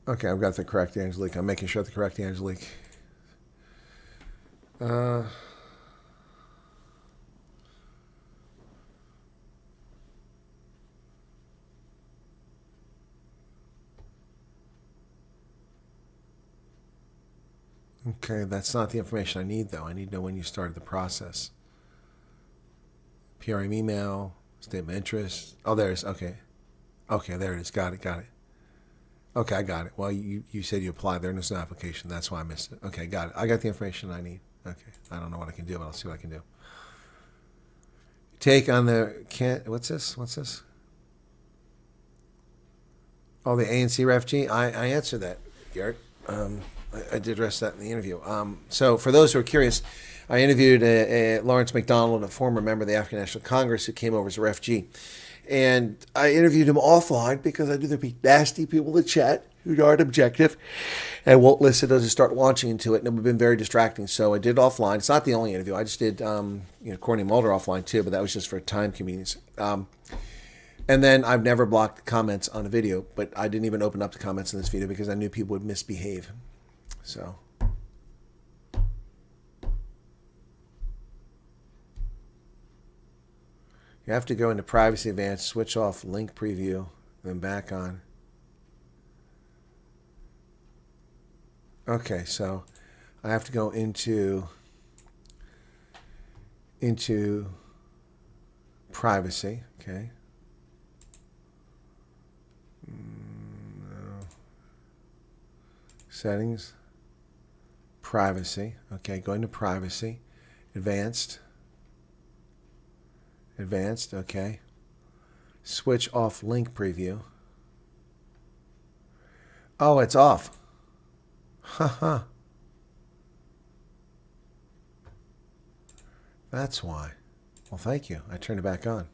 Okay, I've got the correct Angelique. I'm making sure the correct Angelique. Okay, that's not the information I need, though. I need to know when you started the process. PRM email, statement of interest. Oh, there it is. Okay. Okay, there it is. Got it. Okay, I got it. Well, you said you applied. There's no application. That's why I missed it. Okay, got it. I got the information I need. Okay. I don't know what I can do, but I'll see what I can do. Take on the... What's this? Oh, the ANC refugee? I answered that, Garrett. I did address that in the interview. So for those who are curious, I interviewed Lawrence MacDonald, a former member of the African National Congress who came over as a refugee. And I interviewed him offline because I knew there'd be nasty people in the chat who aren't objective and won't listen to start launching into it. And it would have been very distracting. So I did it offline. It's not the only interview. I just did Courtney Mulder offline too, but that was just for time convenience. And then I've never blocked comments on a video, but I didn't even open up the comments in this video because I knew people would misbehave. So... You have to go into Privacy Advanced, switch off link preview, then back on. Okay, so I have to go into privacy. Okay. No. Settings. Privacy. Okay, going to privacy. Advanced. Advanced. Okay. Switch off link preview. Oh, it's off. Haha. That's why. Well, thank you. I turned it back on.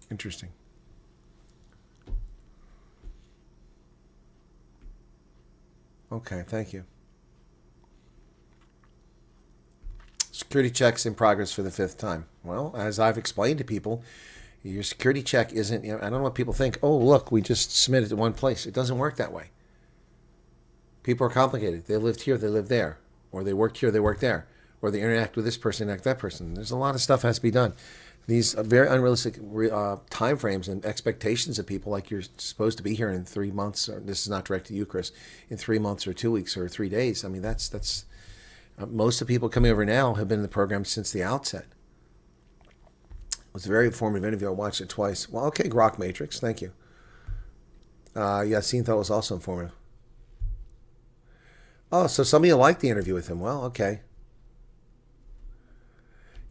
Interesting. Okay, thank you. Security checks in progress for the 5th time. Well, as I've explained to people, your security check isn't, I don't know what people think. Oh, look, we just submitted to one place. It doesn't work that way. People are complicated. They lived here, they live there. Or they work here, they work there. Or they interact with this person, interact with that person. There's a lot of stuff has to be done. These very unrealistic time frames and expectations of people, like you're supposed to be here in 3 months, or this is not directed to you, Chris, in 3 months or 2 weeks or 3 days. I mean, that's most of the people coming over now have been in the program since the outset. It was a very informative interview. I watched it twice. Well, okay, Grok Matrix, thank you. Yassine thought it was also informative. Oh, so some of you liked the interview with him. Well, okay.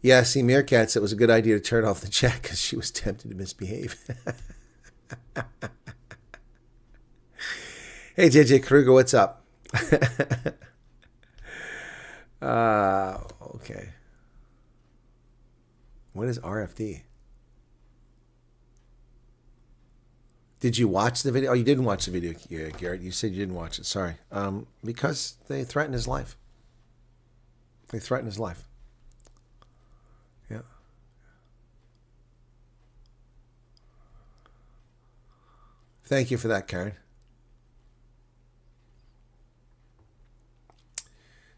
Yeah, see, Meerkat said it was a good idea to turn off the chat because she was tempted to misbehave. Hey, JJ Kruger, what's up? Okay. What is RFD? Did you watch the video? Oh, you didn't watch the video, Garrett. You said you didn't watch it. Sorry. Because they threatened his life. They threatened his life. Yeah. Thank you for that, Karen.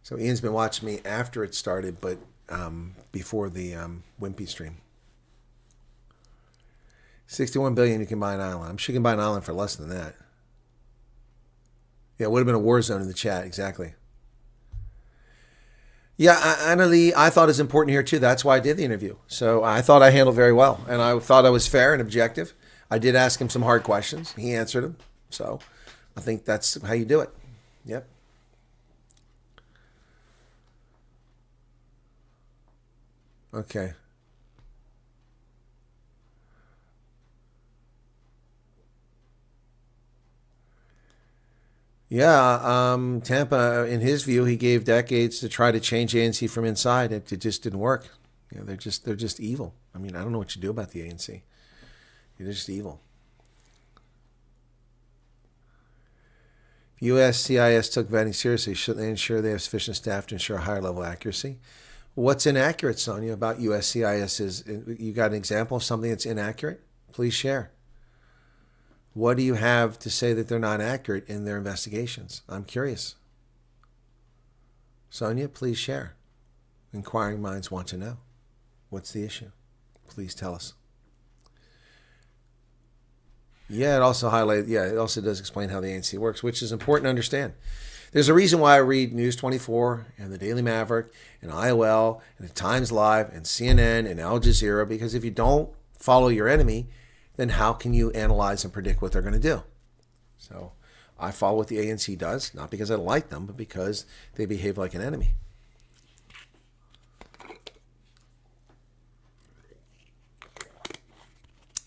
So Ian's been watching me after it started, but before the Wimpy stream. 61 billion, you can buy an island. I'm sure you can buy an island for less than that. Yeah, it would have been a war zone in the chat, exactly. Yeah, Annalie, I thought it was important here too. That's why I did the interview. So I thought I handled very well, and I thought I was fair and objective. I did ask him some hard questions. He answered them. So I think that's how you do it. Yep. Okay. Yeah, Tampa, in his view, he gave decades to try to change ANC from inside. It just didn't work. You know, they're just evil. I mean, I don't know what you do about the ANC. They're just evil. If USCIS took vetting seriously, shouldn't they ensure they have sufficient staff to ensure higher level accuracy? What's inaccurate, Sonia, about USCIS? You got an example of something that's inaccurate? Please share. What do you have to say that they're not accurate in their investigations? I'm curious. Sonia, please share. Inquiring minds want to know. What's the issue? Please tell us. Yeah, it also does explain how the ANC works, which is important to understand. There's a reason why I read News 24 and the Daily Maverick and IOL and the Times Live and CNN and Al Jazeera, because if you don't follow your enemy, then how can you analyze and predict what they're going to do? So I follow what the ANC does, not because I like them, but because they behave like an enemy.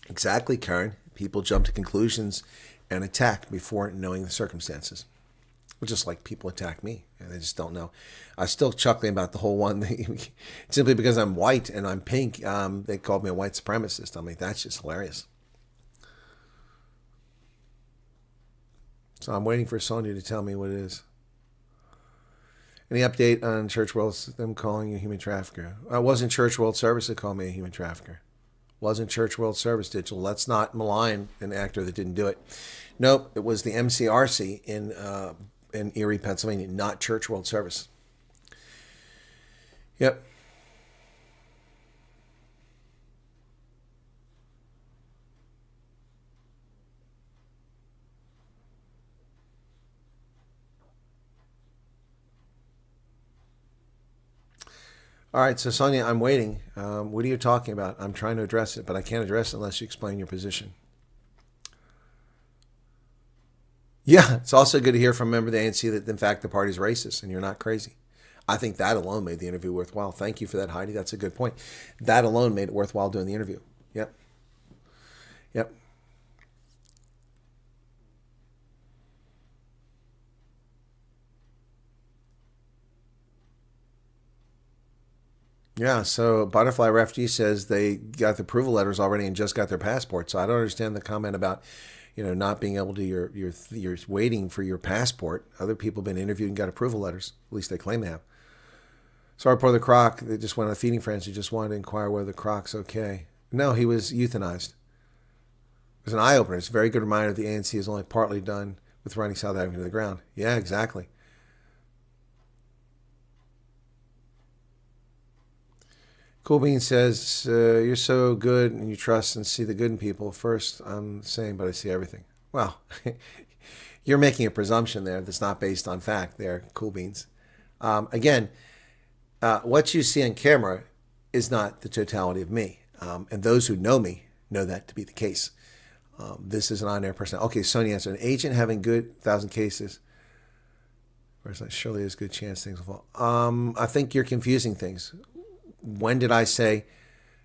Exactly, Karen. People jump to conclusions and attack before knowing the circumstances. Just like people attack me. They just don't know. I'm still chuckling about the whole one. Simply because I'm white and I'm pink, they called me a white supremacist. I mean, that's just hilarious. So I'm waiting for Sonia to tell me what it is. Any update on Church World, them calling you a human trafficker? It wasn't Church World Service that called me a human trafficker. Wasn't Church World Service Digital. Let's not malign an actor that didn't do it. Nope, it was the MCRC in Erie, Pennsylvania, not Church World Service. Yep. All right, so Sonia, I'm waiting. What are you talking about? I'm trying to address it, but I can't address it unless you explain your position. Yeah, it's also good to hear from a member of the ANC that, in fact, the party's racist and you're not crazy. I think that alone made the interview worthwhile. Thank you for that, Heidi. That's a good point. That alone made it worthwhile doing the interview. Yep. Yep. Yeah, so Butterfly Refugee says they got the approval letters already and just got their passport. So I don't understand the comment about, not being able to, you're waiting for your passport. Other people have been interviewed and got approval letters. At least they claim they have. Sorry, poor the croc. They just went on a feeding frenzy. Just wanted to inquire whether the croc's okay. No, he was euthanized. It was an eye-opener. It's a very good reminder the ANC is only partly done with running South Africa to the ground. Yeah, exactly. Cool Bean says, you're so good and you trust and see the good in people. First, I'm saying, but I see everything. Well, you're making a presumption there that's not based on fact there, Cool Beans. Again, what you see on camera is not the totality of me. And those who know me know that to be the case. This is an on-air person. Okay, Sonia answered. An agent having good 1,000 cases. Where's that? Surely there's a good chance things will fall. I think you're confusing things. When did I say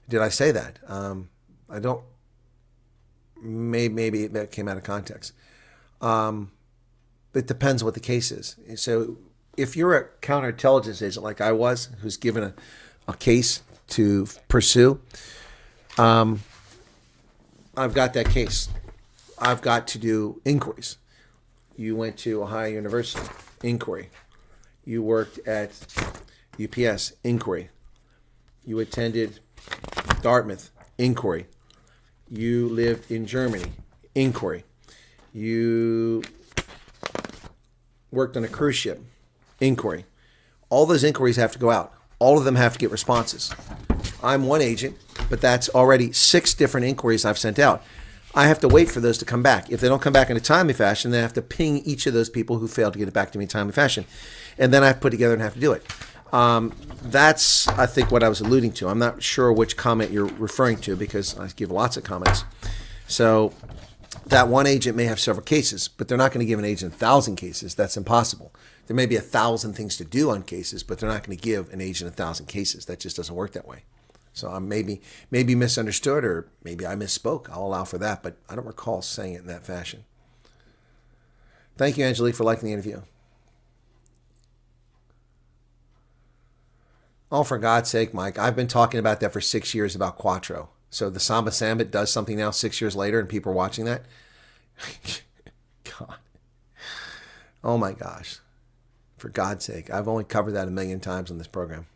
that? I don't, maybe that came out of context. It depends what the case is. So if you're a counterintelligence agent like I was, who's given a case to pursue, I've got that case. I've got to do inquiries. You went to Ohio University, inquiry. You worked at UPS, inquiry. You attended Dartmouth, inquiry. You lived in Germany, inquiry. You worked on a cruise ship, inquiry. All those inquiries have to go out. All of them have to get responses. I'm one agent, but that's already 6 different inquiries I've sent out. I have to wait for those to come back. If they don't come back in a timely fashion, then I have to ping each of those people who failed to get it back to me in a timely fashion. And then I have to put together and have to do it. That's, I think, what I was alluding to. I'm not sure which comment you're referring to because I give lots of comments. So that one agent may have several cases, but they're not going to give an agent 1,000 cases. That's impossible. There may be 1,000 things to do on cases, but they're not going to give an agent 1,000 cases. That just doesn't work that way. So I maybe misunderstood or maybe I misspoke. I'll allow for that, but I don't recall saying it in that fashion. Thank you, Angelique, for liking the interview. Oh, for God's sake, Mike, I've been talking about that for 6 years about Quattro. So the Samba Sambit does something now 6 years later and people are watching that? God. Oh my gosh. For God's sake. I've only covered that 1,000,000 times on this program.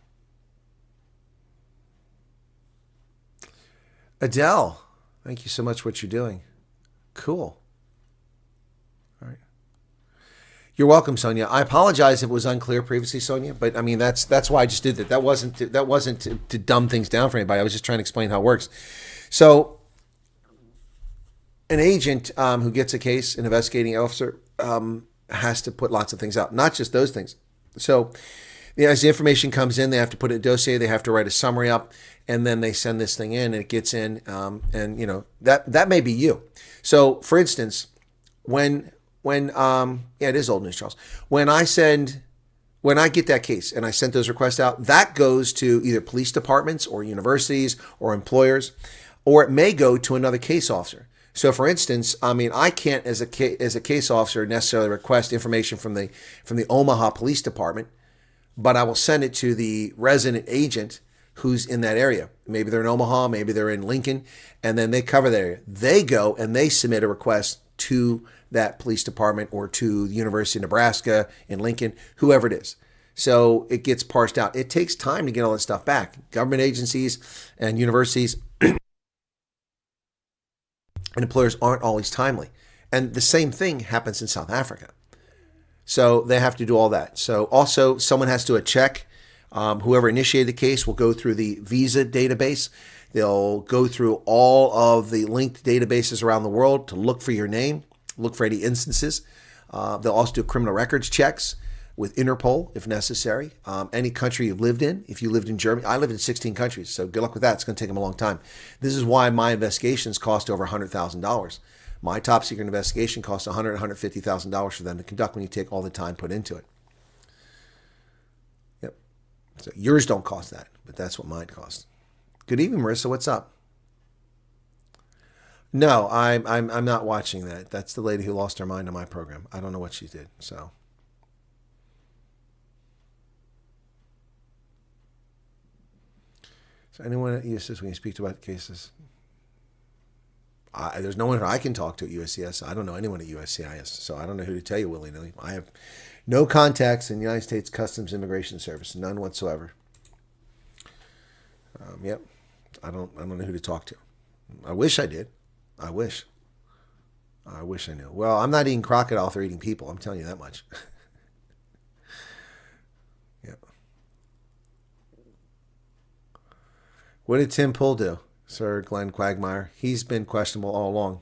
Adele, thank you so much for what you're doing. Cool. All right. You're welcome, Sonia. I apologize if it was unclear previously, Sonia, but I mean that's why I just did that. That wasn't to dumb things down for anybody. I was just trying to explain how it works. So, an agent who gets a case, an investigating officer, has to put lots of things out, not just those things. So, as the information comes in, they have to put a dossier. They have to write a summary up, and then they send this thing in, and it gets in, and that may be you. So, for instance, when it is old news, Charles. When I get that case and I sent those requests out, that goes to either police departments or universities or employers, or it may go to another case officer. So, for instance, I mean, I can't as a case officer necessarily request information from the Omaha Police Department, but I will send it to the resident agent who's in that area. Maybe they're in Omaha, maybe they're in Lincoln, and then they cover that area. They go and they submit a request to that police department or to the University of Nebraska in Lincoln, whoever it is. So it gets parsed out. It takes time to get all that stuff back. Government agencies and universities and employers aren't always timely. And the same thing happens in South Africa. So they have to do all that. So also someone has to do a check. Whoever initiated the case will go through the visa database. They'll go through all of the linked databases around the world to look for your name, look for any instances. They'll also do criminal records checks. with Interpol if necessary. Any country you've lived in. If you lived in Germany, I lived in 16 countries, so good luck with that. It's going to take them a long time. This is why my investigations cost over $100,000. My top secret investigation costs $100,000, $150,000 for them to conduct when you take all the time put into it. Yep. So yours don't cost that, but that's what mine costs. Good evening, Marissa. What's up? No, I'm not watching that. That's the lady who lost her mind on my program. I don't know what she did. So anyone at USCIS when you speak about cases? There's no one I can talk to at USCIS. I don't know anyone at USCIS, so I don't know who to tell you willy-nilly. I have no contacts in the United States Customs Immigration Service, none whatsoever. Yep, I don't know who to talk to. I wish I did. I wish I knew. Well, I'm not eating crocodile for eating people. I'm telling you that much. Yep. What did Tim Pool do? Sir Glenn Quagmire. He's been questionable all along.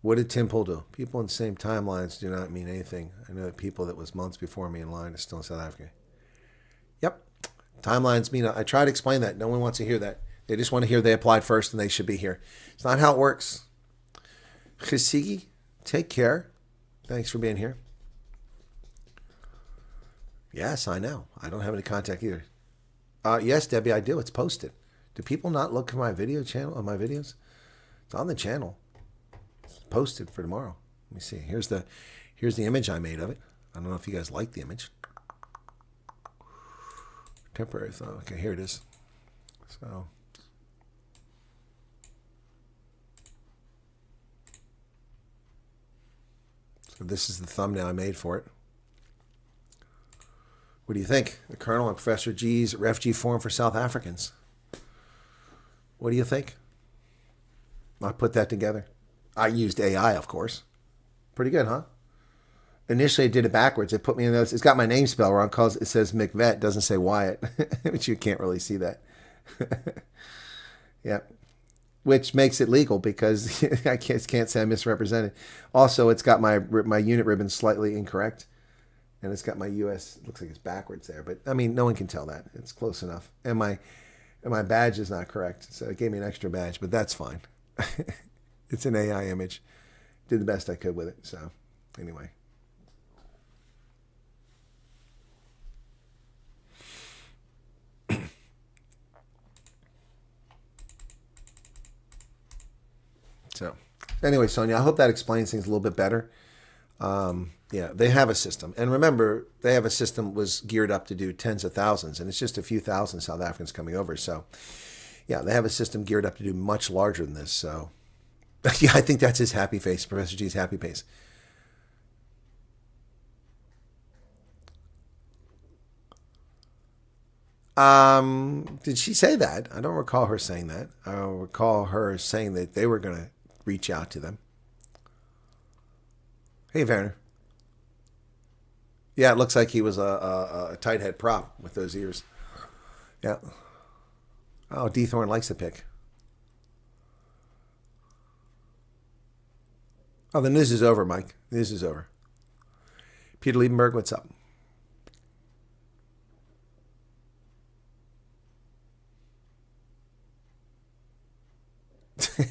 What did Tim Pool do? People in the same timelines do not mean anything. I know that people that was months before me in line are still in South Africa. Yep. Timelines mean, I try to explain that. No one wants to hear that. They just want to hear they applied first and they should be here. It's not how it works. Chisigi, take care. Thanks for being here. Yes, I know. I don't have any contact either. Yes, Debbie, I do. It's posted. Do people not look at my video channel, on my videos? It's on the channel. It's posted for tomorrow. Let me see. Here's the image I made of it. I don't know if you guys like the image. Temporary thought. Okay, here it is. So this is the thumbnail I made for it. What do you think? The Colonel and Professor G's refugee forum for South Africans. What do you think? I put that together. I used AI, of course. Pretty good, huh? Initially, I did it backwards. It put me in those. It's got my name spelled wrong because it says McVet. It doesn't say Wyatt, but you can't really see that. Yeah. Which makes it legal because I can't say I misrepresented. Also, it's got my unit ribbon slightly incorrect. And it's got my U.S. Looks like it's backwards there, but I mean, no one can tell that. It's close enough. And my badge is not correct, so it gave me an extra badge, but that's fine. It's an AI image. Did the best I could with it. So, anyway. So, anyway, Sonia, I hope that explains things a little bit better. Yeah, they have a system. And remember, they have a system that was geared up to do tens of thousands, and it's just a few thousand South Africans coming over. So, yeah, they have a system geared up to do much larger than this. So, yeah, I think that's his happy face, Professor G's happy face. Did she say that? I don't recall her saying that. I recall her saying that they were going to reach out to them. Hey, Werner. Yeah, it looks like he was a tight head prop with those ears. Yeah. Oh, D. Thorne likes the pick. Oh, the news is over, Mike. The news is over. Peter Liebenberg, what's up?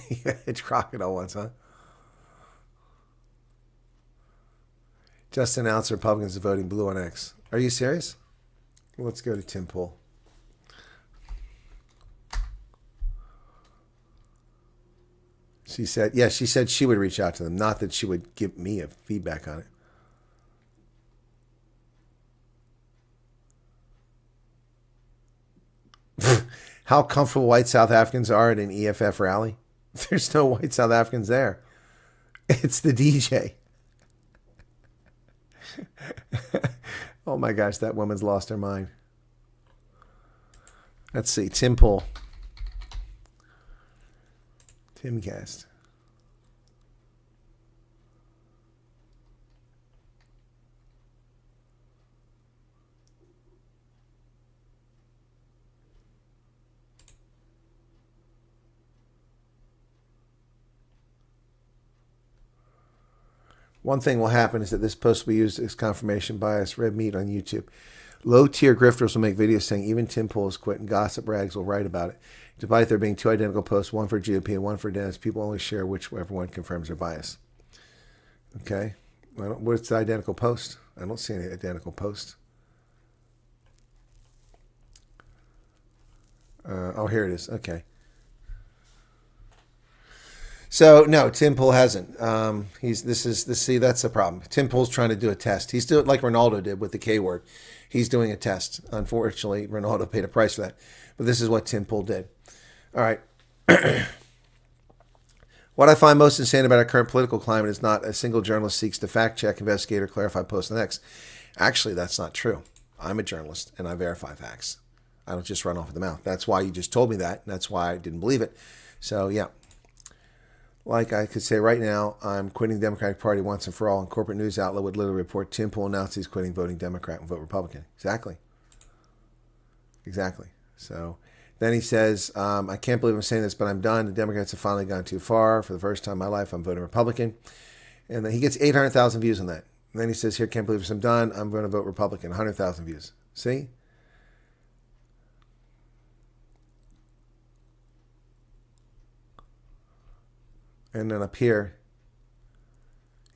Yeah, it's Crocodile once, huh? Just announced Republicans are voting blue on X. Are you serious? Well, let's go to Tim Pool. She said, yeah, she said she would reach out to them, not that she would give me a feedback on it. How comfortable white South Africans are at an EFF rally? There's no white South Africans there. It's the DJ. Oh my gosh, that woman's lost her mind. Let's see, Tim Pool. Timcast. One thing will happen is that this post will be used as confirmation bias, red meat on YouTube. Low-tier grifters will make videos saying even Tim Pool has quit, and gossip rags will write about it. Despite there being two identical posts, one for GOP and one for Dennis, people only share whichever one confirms their bias. Okay? What's the identical post? I don't see any identical post. Oh, here it is. Okay. So no, Tim Pool hasn't. See, that's the problem. Tim Pool's trying to do a test. He's doing like Ronaldo did with the K word. He's doing a test. Unfortunately, Ronaldo paid a price for that. But this is what Tim Pool did. All right. What I find most insane about our current political climate is not a single journalist seeks to fact check, investigate, or clarify posts on X. Actually, that's not true. I'm a journalist and I verify facts. I don't just run off at the mouth. That's why you just told me that. And that's why I didn't believe it. So, yeah. Like I could say right now, I'm quitting the Democratic Party once and for all, and corporate news outlet would literally report Tim Pool announced he's quitting voting Democrat and vote Republican. Exactly. Exactly. So then he says, I can't believe I'm saying this, but I'm done. The Democrats have finally gone too far. For the first time in my life, I'm voting Republican. And then he gets 800,000 views on that. And then he says, here, can't believe this, I'm done. I'm going to vote Republican. 100,000 views. See? And then up here,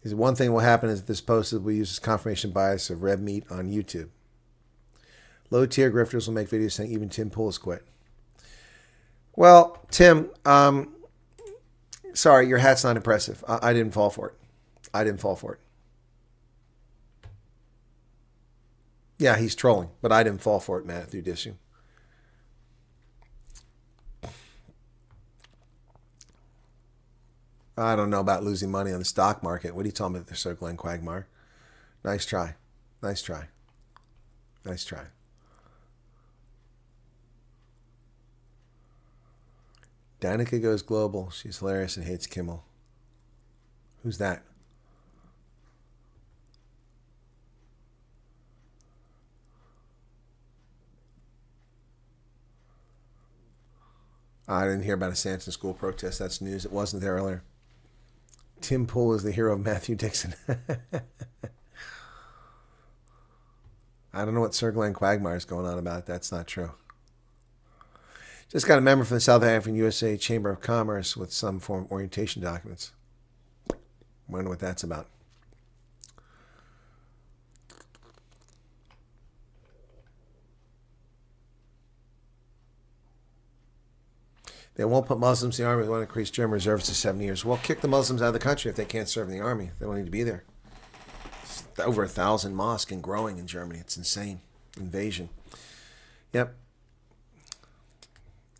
is one thing will happen is this post will be used as confirmation bias of red meat on YouTube. Low-tier grifters will make videos saying even Tim Pool has quit. Well, Tim, sorry, your hat's not impressive. I didn't fall for it. I didn't fall for it. Yeah, he's trolling, but I didn't fall for it, Matthew Dishu. I don't know about losing money on the stock market. What are you talking about there, Sir Glenn Quagmire? Nice try. Nice try. Nice try. Danica goes global. She's hilarious and hates Kimmel. Who's that? I didn't hear about a Sanson school protest. That's news. It wasn't there earlier. Tim Pool is the hero of Matthew Dixon. I don't know what Sir Glenn Quagmire is going on about. That's not true. Just got a member from the South African USA Chamber of Commerce with some form of orientation documents. Wonder what that's about. They won't put Muslims in the army. They want to increase German reserves to 7 years. Well, kick the Muslims out of the country if they can't serve in the army. They don't need to be there. It's over 1,000 mosques and growing in Germany. It's insane. Invasion. Yep.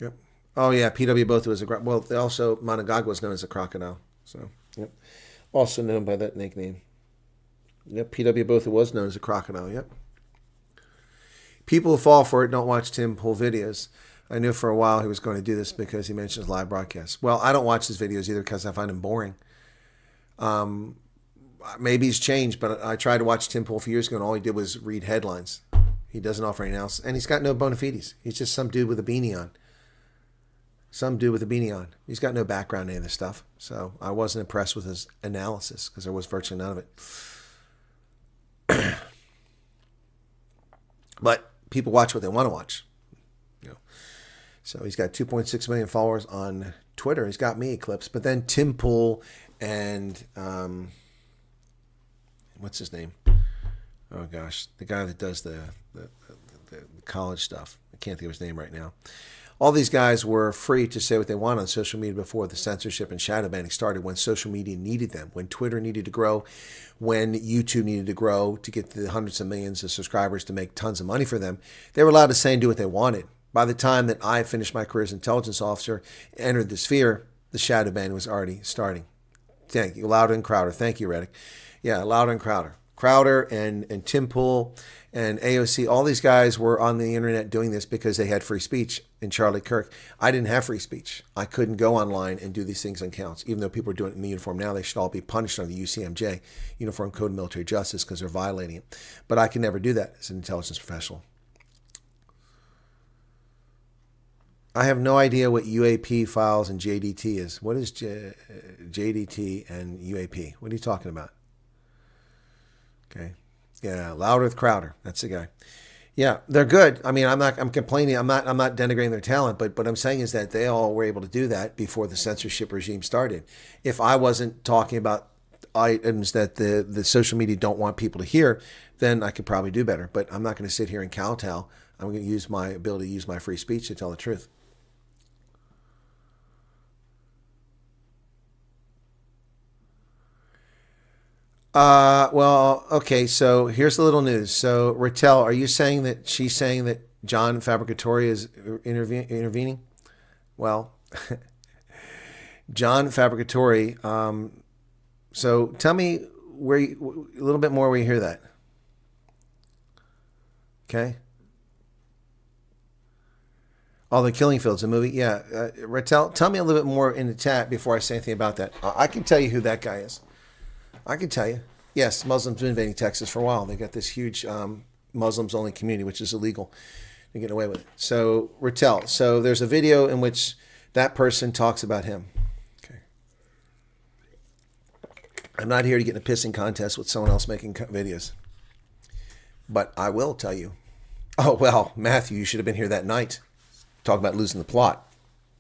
Yep. Oh, yeah. P.W. Botha was well, also, Monongaga was known as a crocodile. So, yep. Also known by that nickname. Yep. P.W. Botha was known as a crocodile. Yep. People who fall for it don't watch Tim Pool videos. I knew for a while he was going to do this because he mentions live broadcasts. Well, I don't watch his videos either because I find him boring. Maybe he's changed, but I tried to watch Tim Pool a few years ago and all he did was read headlines. He doesn't offer anything else. And he's got no bona fides. He's just some dude with a beanie on. Some dude with a beanie on. He's got no background in any of this stuff. So I wasn't impressed with his analysis because there was virtually none of it. But people watch what they want to watch. So he's got 2.6 million followers on Twitter. He's got me clips. But then Tim Pool and what's his name? Oh gosh, the guy that does the college stuff. I can't think of his name right now. All these guys were free to say what they want on social media before the censorship and shadow banning started, when social media needed them, when Twitter needed to grow, when YouTube needed to grow to get the hundreds of millions of subscribers to make tons of money for them. They were allowed to say and do what they wanted. By the time that I finished my career as intelligence officer, entered the sphere, the shadow ban was already starting. Thank you. Louder and Crowder. Thank you, Reddick. Yeah, Louder and Crowder. Crowder and Tim Pool and AOC, all these guys were on the internet doing this because they had free speech. And Charlie Kirk, I didn't have free speech. I couldn't go online and do these things on counts. Even though people are doing it in the uniform now, they should all be punished under the UCMJ, Uniform Code of Military Justice, because they're violating it. But I can never do that as an intelligence professional. I have no idea what UAP files and JDT is. What is JDT and UAP? What are you talking about? Okay. Yeah, Louder with Crowder. That's the guy. Yeah, they're good. I mean, I'm complaining. I'm not denigrating their talent, but what I'm saying is that they all were able to do that before the censorship regime started. If I wasn't talking about items that the social media don't want people to hear, then I could probably do better. But I'm not going to sit here and kowtow. I'm going to use my ability to use my free speech to tell the truth. Well, okay, so here's the little news. So, Rattel, are you saying that she's saying that John Fabricatore is intervening? Well, John Fabricatore, so tell me a little bit more where you hear that. Okay. Oh, The Killing Fields, a movie? Yeah. Rattel, tell me a little bit more in the chat before I say anything about that. I can tell you who that guy is. I can tell you. Yes, Muslims have been invading Texas for a while. They got this huge Muslims-only community, which is illegal. They're getting away with it. So, Rattel, so there's a video in which that person talks about him. Okay. I'm not here to get in a pissing contest with someone else making videos. But I will tell you. Oh, well, Matthew, you should have been here that night. Talk about losing the plot.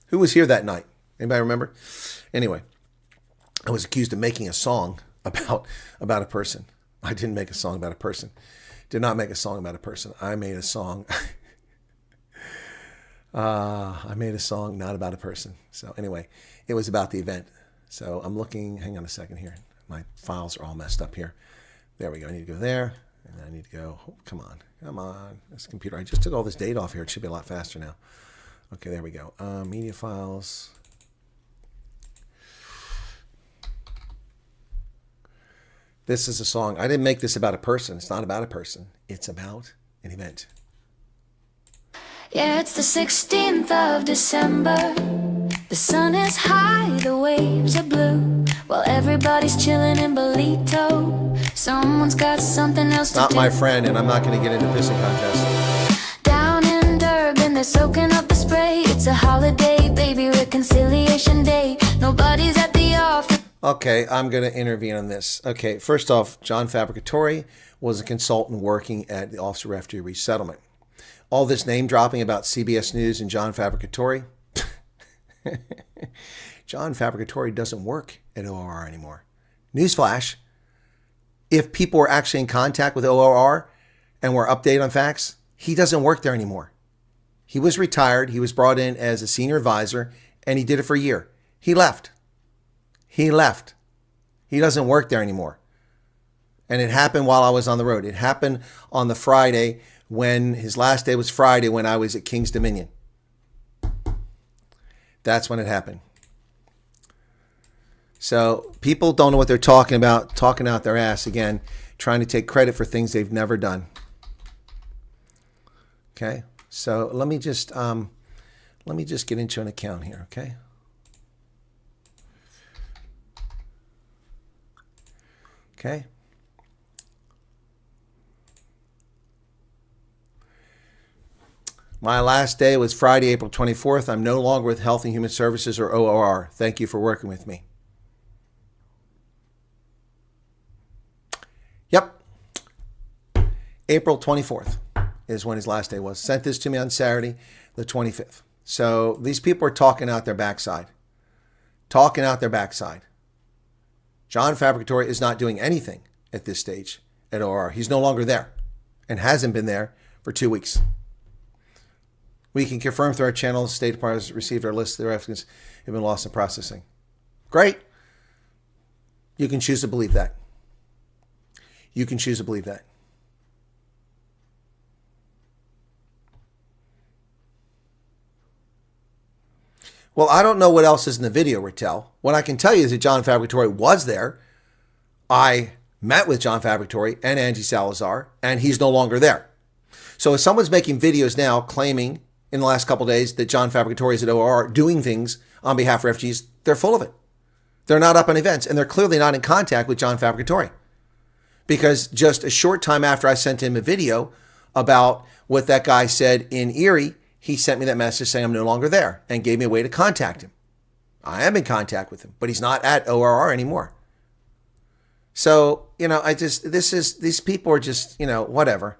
Who was here that night? Anybody remember? Anyway, I was accused of making a song about a person. I didn't make a song about a person. Did not make a song about a person. I made a song. I made a song not about a person. So anyway, it was about the event. So I'm looking. Hang on a second here. My files are all messed up here. There we go. I need to go there, and then I need to go. Oh, come on. This computer. I just took all this data off here. It should be a lot faster now. Okay, there we go. Media files. This is a song. I didn't make this about a person. It's not about a person. It's about an event. Yeah, it's the 16th of December. The sun is high, the waves are blue. While everybody's chilling in Bolito. Someone's got something else to do. Not my friend, and I'm not going to get into pissing contest. Down in Durban, they're soaking up the spray. It's a holiday, baby, reconciliation day. Nobody's at the office. Okay, I'm going to intervene on this. Okay, first off, John Fabricatore was a consultant working at the Office of Refugee Resettlement. All this name dropping about CBS News and John Fabricatore. John Fabricatore doesn't work at ORR anymore. Newsflash, if people were actually in contact with ORR and were updated on facts, he doesn't work there anymore. He was retired. He was brought in as a senior advisor, and he did it for a year. He left. He left. He doesn't work there anymore. And it happened while I was on the road. It happened on the Friday when his last day was Friday when I was at King's Dominion. That's when it happened. So people don't know what they're talking about, talking out their ass again, trying to take credit for things they've never done. Okay. So let me just get into an account here. Okay. Okay. My last day was Friday, April 24th. I'm no longer with Health and Human Services or ORR. Thank you for working with me. Yep. April 24th is when his last day was. Sent this to me on Saturday, the 25th. So these people are talking out their backside. Talking out their backside. John Fabricatore is not doing anything at this stage at ORR. He's no longer there and hasn't been there for 2 weeks. We can confirm through our channel, the State Department has received our list of their evidence have been lost in processing. Great. You can choose to believe that. You can choose to believe that. Well, I don't know what else is in the video, Rattel. What I can tell you is that John Fabricatore was there. I met with John Fabricatore and Angie Salazar, and he's no longer there. So if someone's making videos now claiming in the last couple of days that John Fabricatore is at ORR doing things on behalf of refugees, they're full of it. They're not up on events, and they're clearly not in contact with John Fabricatore. Because just a short time after I sent him a video about what that guy said in Erie, he sent me that message saying I'm no longer there and gave me a way to contact him. I am in contact with him, but he's not at ORR anymore. So, these people are just, whatever.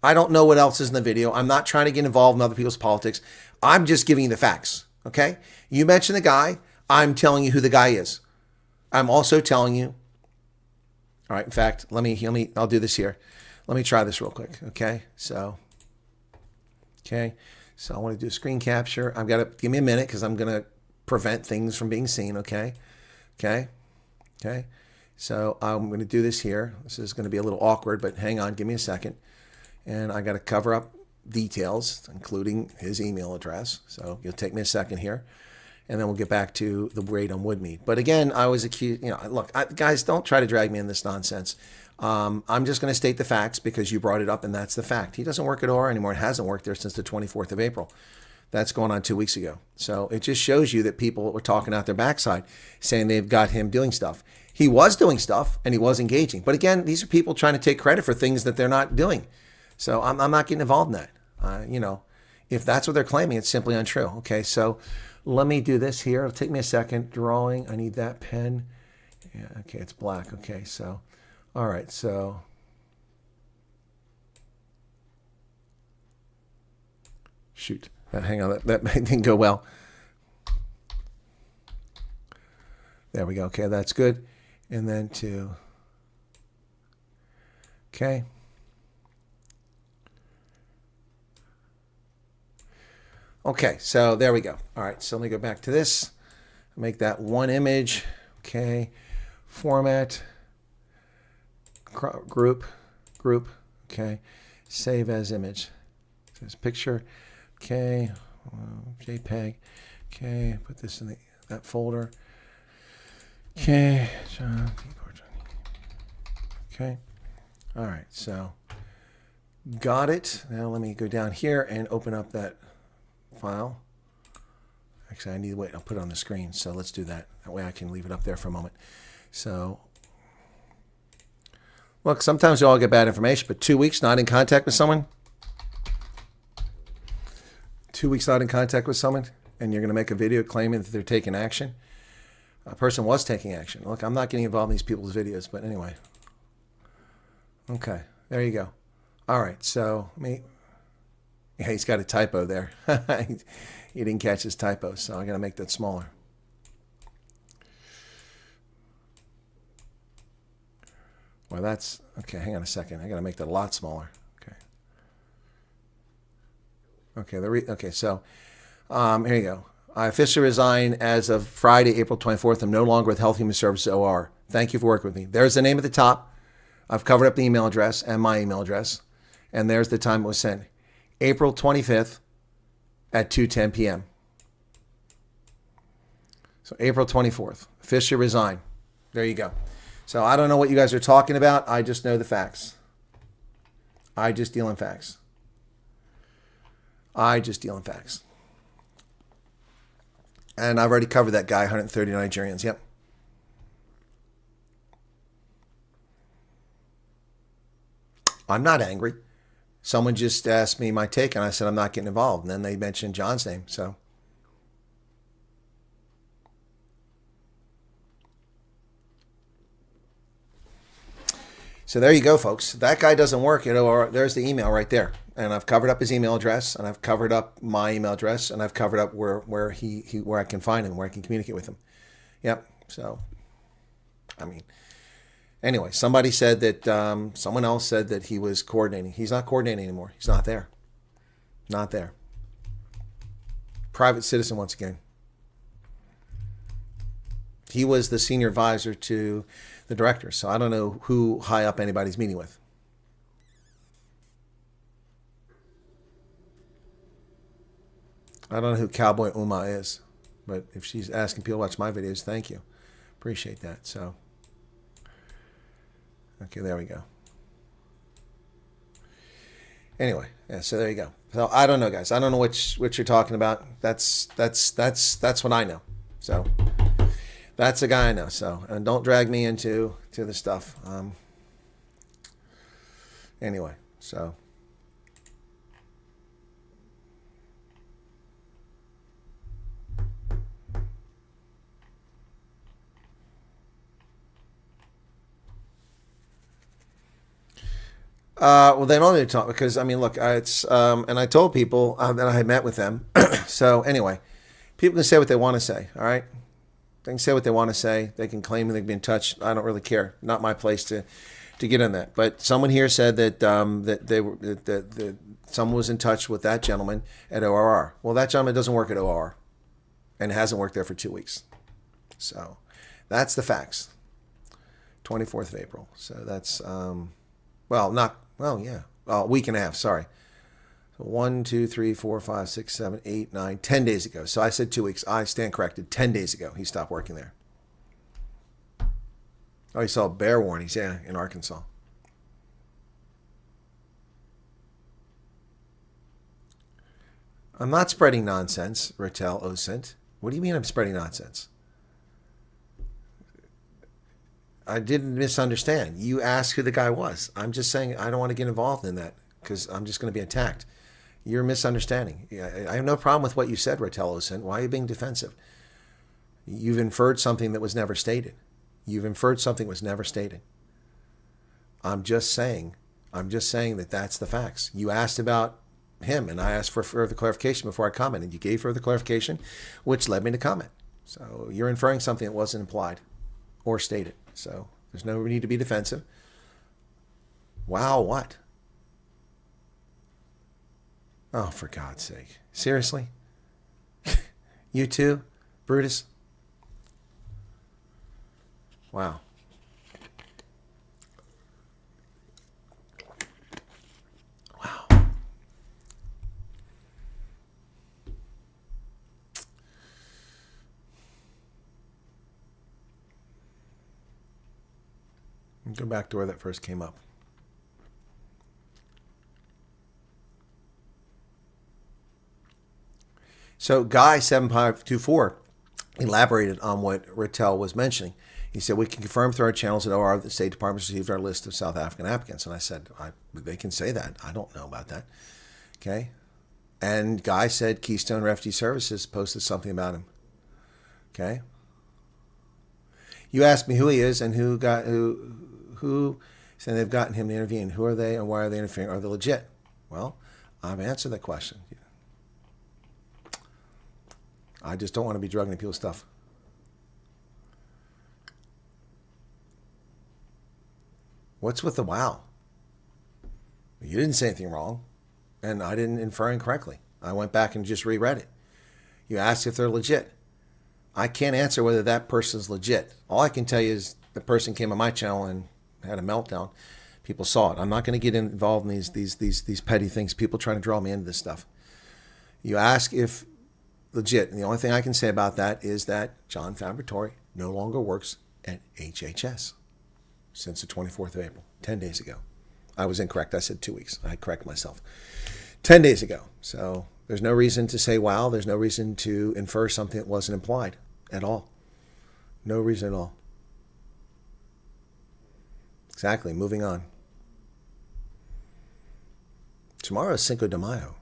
I don't know what else is in the video. I'm not trying to get involved in other people's politics. I'm just giving you the facts, okay? You mentioned the guy. I'm telling you who the guy is. I'm also telling you, all right, in fact, I'll do this here. Let me try this real quick, okay? So I want to do a screen capture. I've got to, give me a minute because I'm going to prevent things from being seen, okay? So I'm going to do this here. This is going to be a little awkward, but hang on, give me a second. And I got to cover up details, including his email address. So it'll take me a second here. And then we'll get back to the raid on Woodmead. But again, I was accused, look, guys, don't try to drag me in this nonsense. I'm just going to state the facts because you brought it up, and that's the fact. He doesn't work at OR anymore. It hasn't worked there since the 24th of April. That's going on 2 weeks ago. So it just shows you that people were talking out their backside, saying they've got him doing stuff. He was doing stuff, and he was engaging. But again, these are people trying to take credit for things that they're not doing. So I'm not getting involved in that. If that's what they're claiming, it's simply untrue. Okay, so let me do this here. It'll take me a second. Drawing. I need that pen. Yeah, okay, it's black. Okay, so, all right, so. Shoot. Hang on, that didn't go well. There we go. Okay, that's good. And then okay. Okay, so there we go. All right, so let me go back to this. Make that one image. Okay, format, group. Okay, save as image. This picture. Okay, JPEG. Okay, put this in that folder. Okay, John. Okay, all right. So got it. Now let me go down here and open up that file. Actually, I need to wait. I'll put it on the screen. So let's do that. That way I can leave it up there for a moment. So, look, sometimes you all get bad information, but 2 weeks not in contact with someone. 2 weeks not in contact with someone, and you're going to make a video claiming that they're taking action. A person was taking action. Look, I'm not getting involved in these people's videos, but anyway. Okay, there you go. All right, so yeah, he's got a typo there. He didn't catch his typo, so I got to make that smaller. Well, that's okay. Hang on a second. I got to make that a lot smaller. Okay. Okay. So here you go. I officially resign as of Friday, April 24th. I'm no longer with Health Human Services OR. Thank you for working with me. There's the name at the top. I've covered up the email address and my email address, and there's the time it was sent. April 25th at 2:10 p.m. So April 24th, officially resign. There you go. So I don't know what you guys are talking about. I just know the facts. I just deal in facts. And I've already covered that guy, 130 Nigerians. Yep. I'm not angry. Someone just asked me my take, and I said I'm not getting involved. And then they mentioned John's name. So there you go, folks. That guy doesn't work. There's the email right there. And I've covered up his email address, and I've covered up my email address, and I've covered up where I can find him, where I can communicate with him. Yep. So, I mean, anyway, somebody said that someone else said that he was coordinating. He's not coordinating anymore. He's not there. Not there. Private citizen once again. He was the senior advisor to the director, so I don't know who high up anybody's meeting with. I don't know who Cowboy Uma is, but if she's asking people to watch my videos, thank you. Appreciate that. So, okay, there we go. Anyway, yeah, so there you go. So I don't know, guys. I don't know what you're talking about. That's what I know. So that's a guy I know. So, and don't drag me into the stuff. Anyway, so. Well, they don't need to talk because, I mean, look, it's, and I told people that I had met with them. So anyway, people can say what they want to say, all right? They can say what they want to say. They can claim they can be in touch. I don't really care. Not my place to get in that. But someone here said that that someone was in touch with that gentleman at ORR. Well, that gentleman doesn't work at ORR and hasn't worked there for 2 weeks. So that's the facts. 24th of April. So that's, a week and a half, sorry. So 1, 2, 3, 4, 5, 6, 7, 8, 9, 10 days ago. So I said 2 weeks. I stand corrected. 10 days ago, he stopped working there. Oh, he saw bear warnings, yeah, in Arkansas. I'm not spreading nonsense, Rattel Osint. What do you mean I'm spreading nonsense? I didn't misunderstand. You asked who the guy was. I'm just saying I don't want to get involved in that because I'm just going to be attacked. You're misunderstanding. I have no problem with what you said, Rattel Osint. Why are you being defensive? You've inferred something that was never stated. You've inferred something that was never stated. I'm just saying that that's the facts. You asked about him, and I asked for further clarification before I commented. You gave further clarification, which led me to comment. So you're inferring something that wasn't implied or stated. So there's no need to be defensive. Wow, what? Oh, for God's sake. Seriously? You too, Brutus? Wow. Wow. Go back to where that first came up. So Guy 7524 elaborated on what Rattel was mentioning. He said, we can confirm through our channels at OR that the State Department received our list of South African applicants. And I said, they can say that. I don't know about that. Okay. And Guy said Keystone Refugee Services posted something about him. Okay. You asked me who he is and who saying they've gotten him to intervene. Who are they and why are they interfering? Are they legit? Well, I've answered that question. I just don't want to be drugging people's stuff. What's with the wow? You didn't say anything wrong, and I didn't infer incorrectly. I went back and just reread it. You asked if they're legit. I can't answer whether that person's legit. All I can tell you is the person came on my channel and had a meltdown. People saw it. I'm not going to get involved in these petty things. People trying to draw me into this stuff. You ask if legit, and the only thing I can say about that is that John Fabritori no longer works at HHS since the 24th of April, 10 days ago. I was incorrect. I said 2 weeks. I correct myself. 10 days ago. So there's no reason to say wow. There's no reason to infer something that wasn't implied at all. No reason at all. Exactly. Moving on. Tomorrow is Cinco de Mayo.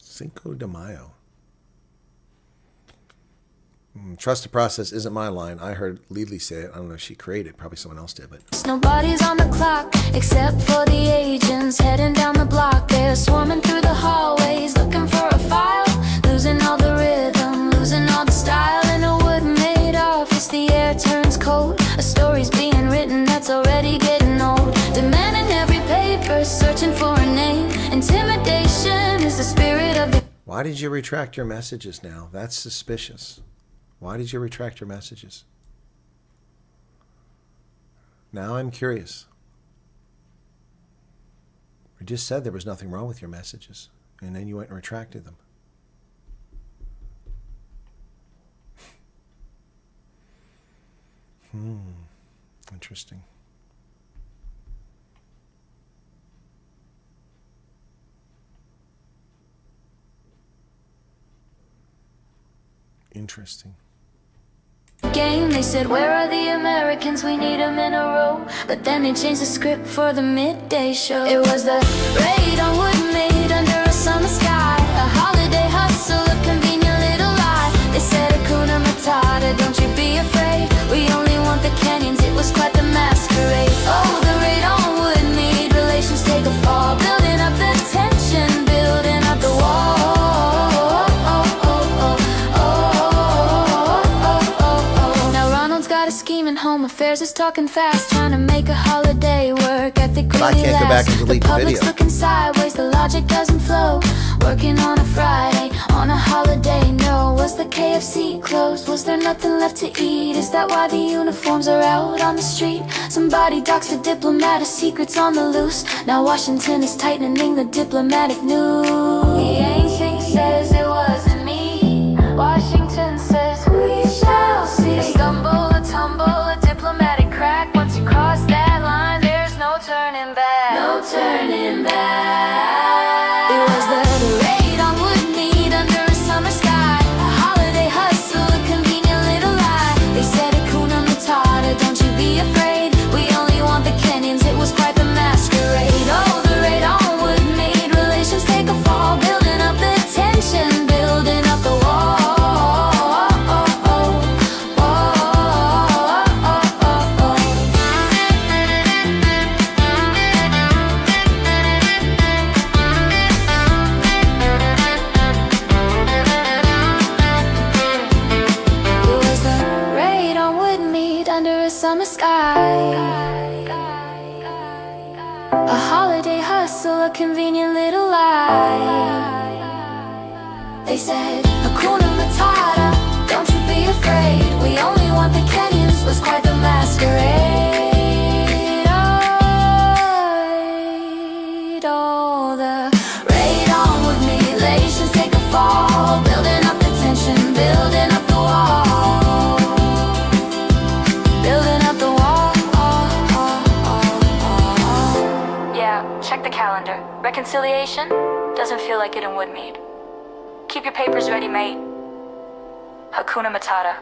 Cinco de Mayo. Trust the process isn't my line. I heard Lily say it. I don't know if she created it. Probably someone else did, but Nobody's on the clock except for the agents heading down the block. They're swarming through the hallways looking for a file, losing all the rhythm, losing all the style. In a wood-made office, the air turns cold. A story's being written that's already getting old. Demanding every paper, searching for a name. Intimidation is the spirit of the... Why did you retract your messages now? That's suspicious. Why did you retract your messages? Now I'm curious. You just said there was nothing wrong with your messages, and then you went and retracted them. Interesting. Interesting. Game, they said, where are the Americans? We need them in a row. But then they changed the script for the midday show. It was the raid on wood made under a summer sky, a holiday hustle, a convenient little lie. They said, Hakuna Matata, don't you be afraid. Home Affairs is talking fast, trying to make a holiday work ethic I really can't go back and last. delete The the public's video. looking sideways, the logic doesn't flow. Working on a Friday, on a holiday, no. Was the KFC closed? Was there nothing left to eat? Is that why the uniforms are out on the street? Somebody doxed a diplomat, his secrets on the loose. Now Washington is tightening the diplomatic news. Beijing says it wasn't me. Washington says we shall see. A stumble, a tumble, a diplomatic crack. Once you cross that line, there's no turning back. No turning back. It was the raid on Woodmead under a summer sky. A holiday hustle, a convenient little lie. They said Hakuna Matata, don't you be afraid. We only want the Kenyans, it was quite the masquerade. Oh, the raid on Woodmead, relations take a fall. Building up the tension, building up the wall. Summer sky, a holiday hustle, a convenient little lie. They said, Hakuna Matata, don't you be afraid. We only want the Kenyans, was quite the masquerade. Oh, the raid on with me, relations take a fall. Building up the tension, building up the wall. Check the calendar. Reconciliation doesn't feel like it in Woodmead. Keep your papers ready, mate. Hakuna Matata.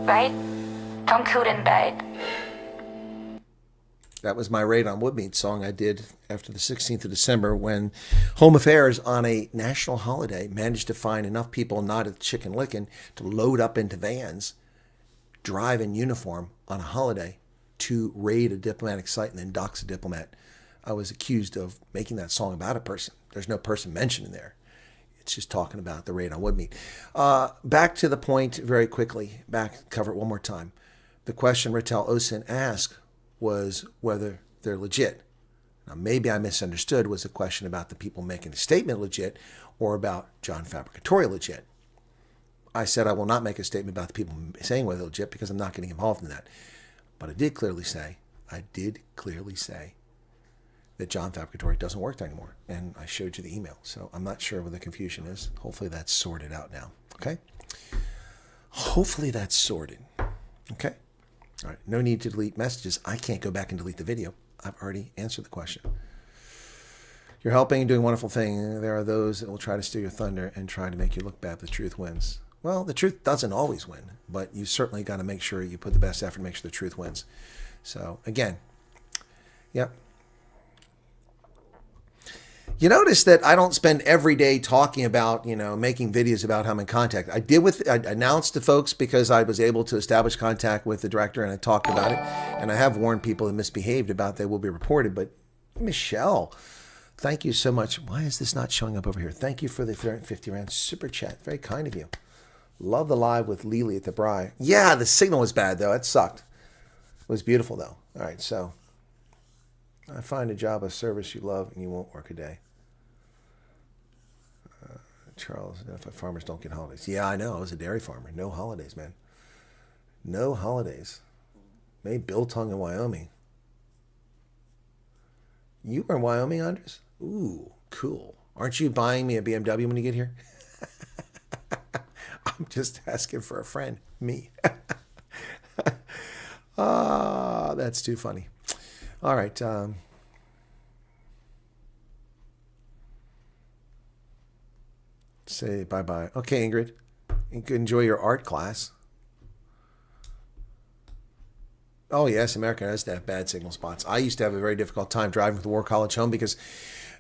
Right? Don't coot in bed. That was my Raid on Woodmead song I did after the 16th of December when Home Affairs on a national holiday managed to find enough people not at Chicken Licken to load up into vans, drive in uniform on a holiday to raid a diplomatic site and then dox a diplomat. I was accused of making that song about a person. There's no person mentioned in there. It's just talking about the raid on Woodmead. Back to the point very quickly. Cover it one more time. The question Ritel Osin asked was whether they're legit. Now, maybe I misunderstood. Was a question about the people making the statement legit or about John Fabricatory legit? I said I will not make a statement about the people saying whether they're legit because I'm not getting involved in that. But I did clearly say that John Fabricatory doesn't work there anymore. And I showed you the email. So I'm not sure where the confusion is. Hopefully that's sorted out now. Okay? Hopefully that's sorted. Okay? All right. No need to delete messages. I can't go back and delete the video. I've already answered the question. You're helping and doing a wonderful thing. There are those that will try to steal your thunder and try to make you look bad. The truth wins. Well, the truth doesn't always win. But you certainly got to make sure you put the best effort to make sure the truth wins. So, again, yep. You notice that I don't spend every day talking about, making videos about how I'm in contact. I announced to folks because I was able to establish contact with the director and I talked about it. And I have warned people that misbehaved about they will be reported. But Michelle, thank you so much. Why is this not showing up over here? Thank you for the 350 rand super chat. Very kind of you. Love the live with Lily at the Bri. Yeah, the signal was bad though. It sucked. It was beautiful though. All right, so I find a job, a service you love, and you won't work a day. Charles, if farmers don't get holidays. Yeah, I know. I was a dairy farmer. No holidays, man. No holidays. Made biltong in Wyoming. You were in Wyoming, Andres? Ooh, cool. Aren't you buying me a BMW when you get here? I'm just asking for a friend. Me. That's too funny. All right. Say bye-bye. Okay, Ingrid. You can enjoy your art class. Oh, yes, America does have bad signal spots. I used to have a very difficult time driving from the War College home because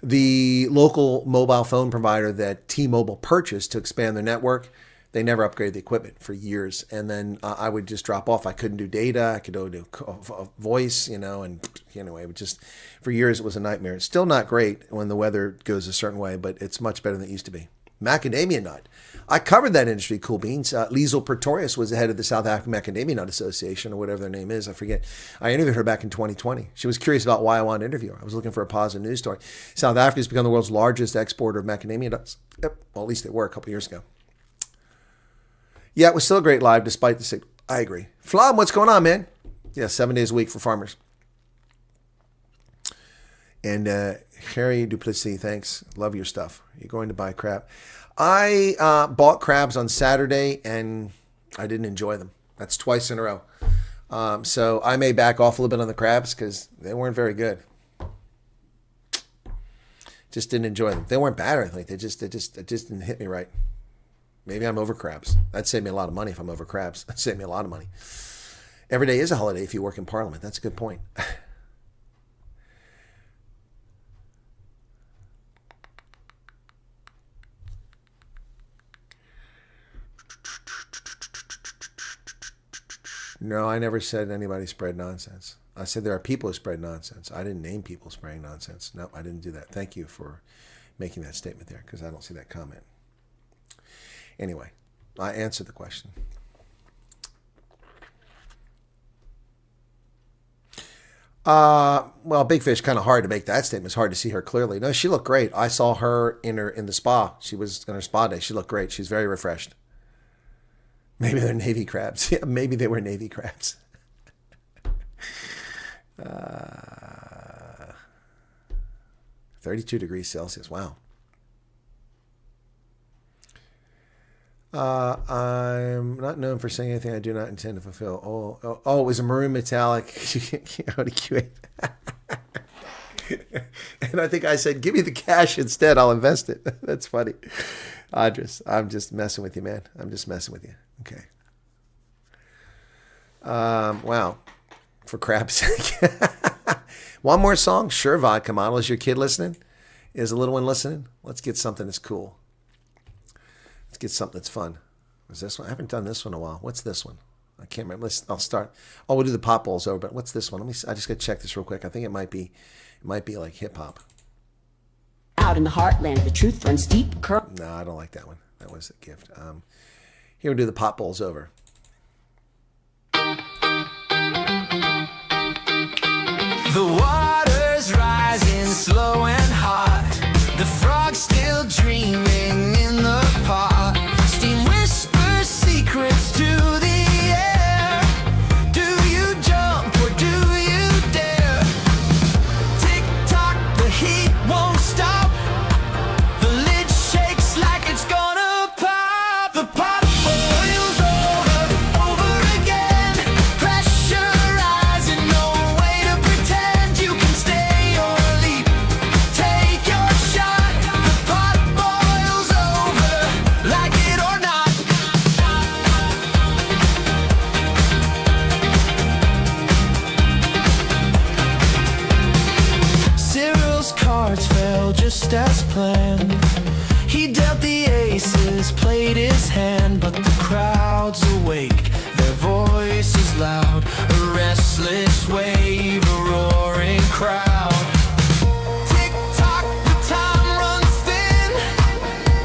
the local mobile phone provider that T-Mobile purchased to expand their network, they never upgraded the equipment for years. And then I would just drop off. I couldn't do data. I could only do voice, and anyway, it would just, for years it was a nightmare. It's still not great when the weather goes a certain way, but it's much better than it used to be. Macadamia nut. I covered that industry, Cool Beans. Liesl Pretorius was the head of the South African Macadamia Nut Association, or whatever their name is. I forget. I interviewed her back in 2020. She was curious about why I wanted to interview her. I was looking for a positive news story. South Africa has become the world's largest exporter of macadamia nuts. Yep. Well, at least they were a couple years ago. Yeah, it was still a great live despite the sick. I agree. Flom, what's going on, man? Yeah, 7 days a week for farmers. And Harry Duplessis, thanks. Love your stuff. You're going to buy crab. I bought crabs on Saturday and I didn't enjoy them. That's twice in a row. So I may back off a little bit on the crabs because they weren't very good. Just didn't enjoy them. They weren't bad or anything. It just didn't hit me right. Maybe I'm over crabs. That'd save me a lot of money if I'm over crabs. That'd save me a lot of money. Every day is a holiday if you work in Parliament. That's a good point. No, I never said anybody spread nonsense. I said there are people who spread nonsense. I didn't name people spreading nonsense. No, I didn't do that. Thank you for making that statement there because I don't see that comment. Anyway, I answered the question. Well, Big Fish, kind of hard to make that statement. It's hard to see her clearly. No, she looked great. I saw her in the spa. She was in her spa day. She looked great. She's very refreshed. Maybe they're Navy crabs. Yeah, maybe they were Navy crabs. 32 degrees Celsius. Wow. I'm not known for saying anything I do not intend to fulfill. Oh, it was a maroon metallic. And I think I said, give me the cash instead. I'll invest it. That's funny. I'm just messing with you, man. I'm just messing with you. Okay. Wow. For crap's sake. One more song? Sure, Vodka Model. Is your kid listening? Is a little one listening? Let's get something that's cool. Let's get something that's fun. Was this one? I haven't done this one in a while. What's this one? I can't remember. I'll start. Oh, we'll do the pop bowls over. But what's this one? I just got to check this real quick. I think it might be like hip hop. Out in the heartland, the truth runs deep. No, I don't like that one. That was a gift. Here we'll do the pop bowls over. The water's rising slow and hot. The frog's still dreaming in the pot. Steam whispers secrets to the air. Do you jump or do you dare? Tick tock, the heat won't stop. The lid shakes like it's gonna pop. The pot boils over again. Pressure rising, no way to pretend you can stay or leap. Take your shot. The pot boils over, like it or not. Cyril's cards fell just as planned. He dealt the aces, played his hand, but the crowd's awake, their voices loud. A restless wave, a roaring crowd. Tick tock, the time runs thin.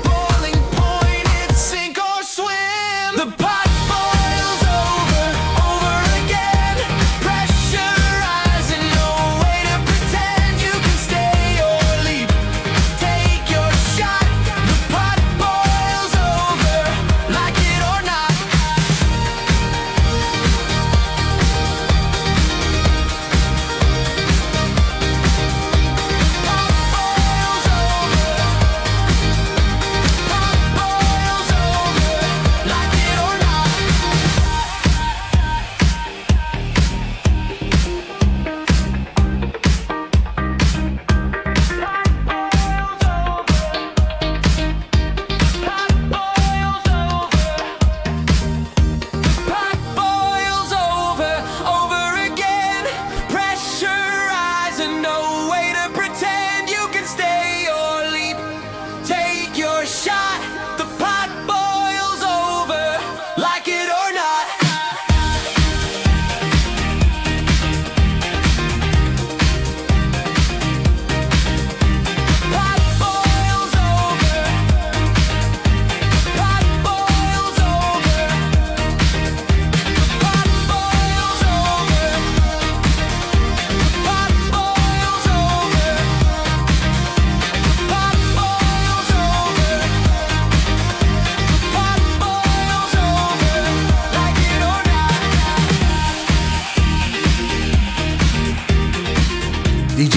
Boiling point, it's sink or swim. The pot boils over again. Pressure rising, no way to pretend you can stay or leap. Take your shot. The pot boils over, like it or not.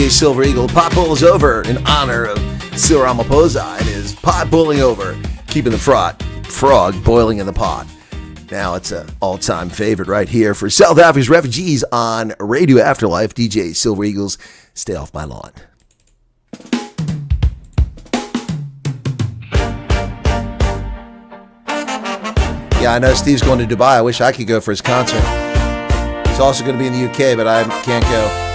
DJ Silver Eagle. Pot Bull is over in honor of Cyril Ramaphosa. It is pot bulling over, keeping the frog boiling in the pot. Now it's an all-time favorite right here for South Africa's refugees on Radio Afterlife. DJ Silver Eagles, Stay Off My Lawn. Yeah, I know Steve's going to Dubai. I wish I could go for his concert. He's also going to be in the UK, but I can't go.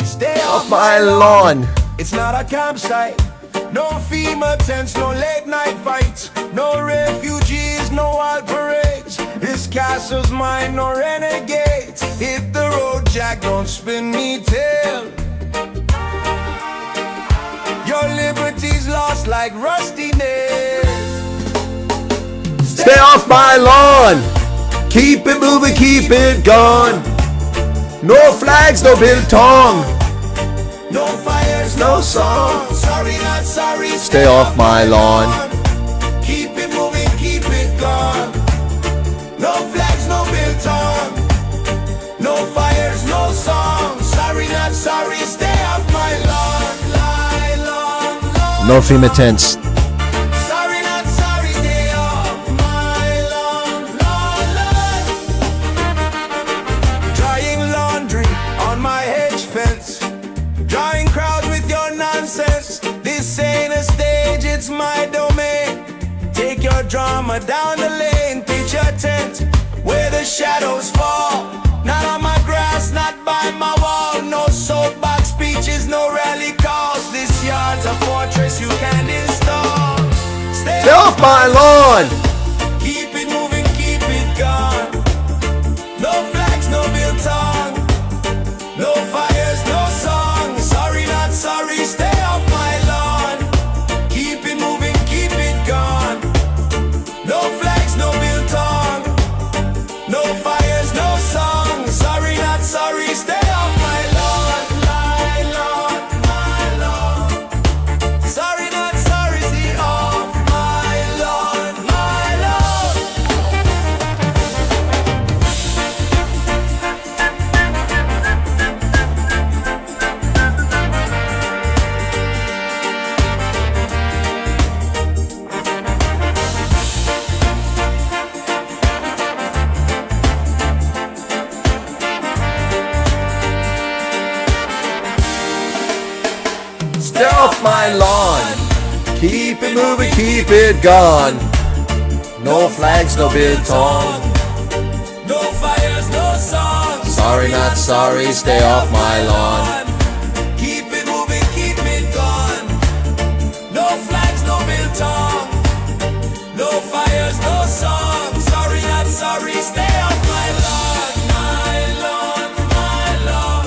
Stay Off my lawn. It's not a campsite. No FEMA tents, no late night fights. No refugees, no wild parades. This castle's mine, no renegades. Hit the road, Jack, don't spin me tail. Your liberty's lost like rusty nails. Stay off my lawn. Keep it moving, keep it gone. No flags, no biltong. No fires, no song. Sorry, not sorry. Stay off my lawn. Keep it moving, keep it gone. No flags, no biltong. No fires, no song. Sorry, not sorry. Stay off my lawn. Lie, lawn, lawn. No FEMA tents. Sorry, not sorry. Stay off my lawn, lawn, lawn. Drying laundry on my hedge fence. Drawing crowds with your nonsense. This ain't a stage, it's my domain. Take your drama down the lane. Pitch your tent where the shadows fall. Not on my grass, not by my wall. No soapbox speeches, no rally calls. This yard's a fortress you can't install. Stay off my lawn. Keep it moving, keep it gone. No flags, no biltong. No fires, no song. Sorry, not sorry. Stay off my lawn. Keep it moving, keep it gone. No flags, no biltong. No fires, no song. Sorry, not sorry. Stay off my lawn. My lawn, my lawn. Sorry, not sorry. Stay off my lawn, my lawn. Stay off my lawn. Keep it moving, keep it gone. No flags, no biltong. No fires, no songs. Sorry, not sorry. Stay off my lawn. Keep it moving, keep it gone. No flags, no biltong. No fires, no songs. Sorry, not sorry. Stay off my lawn, my lawn, my lawn.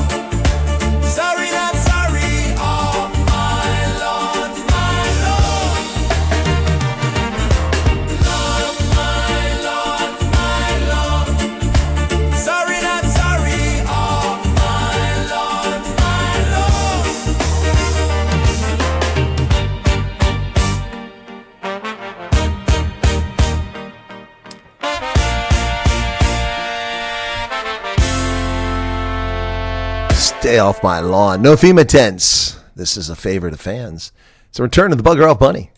Sorry, not sorry. Off my lawn, my lawn. Lawn, my lawn, my lawn. Sorry, not sorry. Off my lawn, my lawn. Stay off my lawn. No FEMA tents. This is a favorite of fans. It's a return to the Bugger Off Bunny.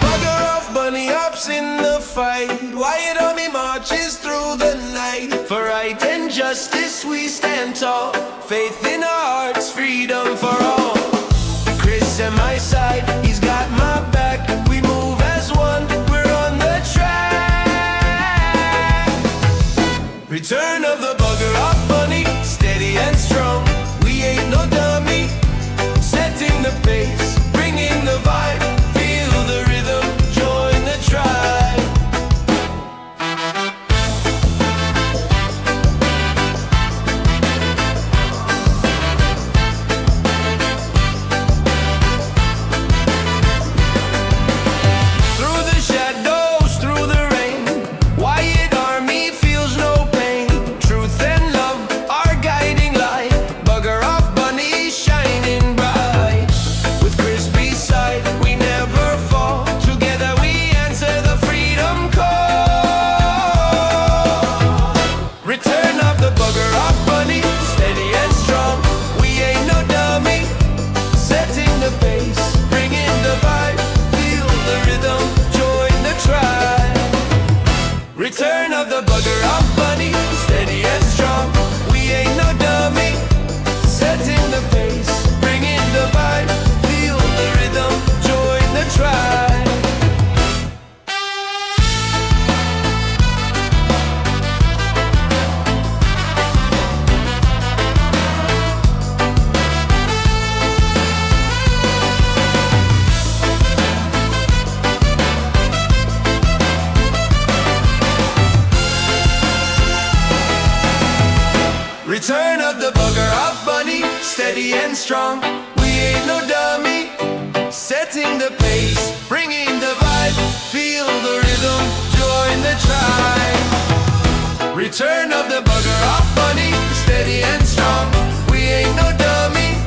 Bugger off, bunny hops in the fight. Wyatt army marches through the night. For right and justice we stand tall. Faith in our hearts, freedom for all. Chris at my side, he's got my back. We move as one, we're on the track. Return of the bugger off bunny, steady and strong. We ain't no dummy, setting the pace, bringing the vibe. Feel the rhythm, join the tribe. Through Return of the bugger off bunny, steady and strong. We ain't no dummy. Setting the pace, bringing the vibe. Feel the rhythm, join the tribe. Return of the bugger off bunny, steady and strong. We ain't no dummy.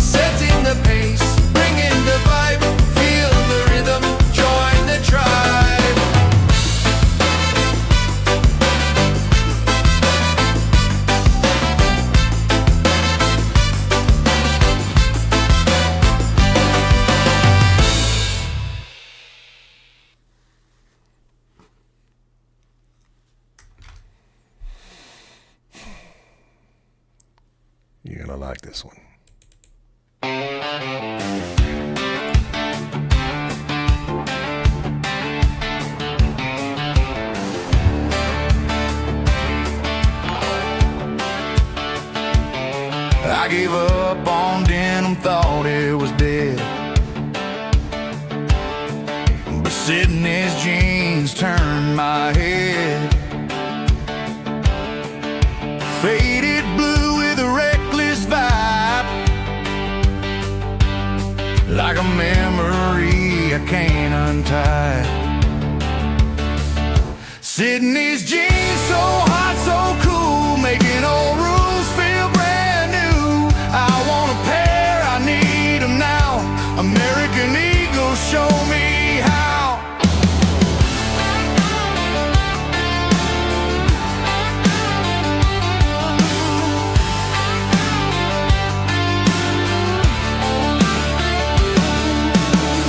Setting the pace, bringing the vibe. Feel the rhythm, join the tribe. You're gonna like this one. I gave up on denim, thought it was dead. But Sydney's jeans turned my head. Faded blue with a reckless vibe, like a memory I can't untie. Sydney's jeans, so hot, so cool, making old rules feel brand new. I want a pair, I need them now. American Eagle, show me how.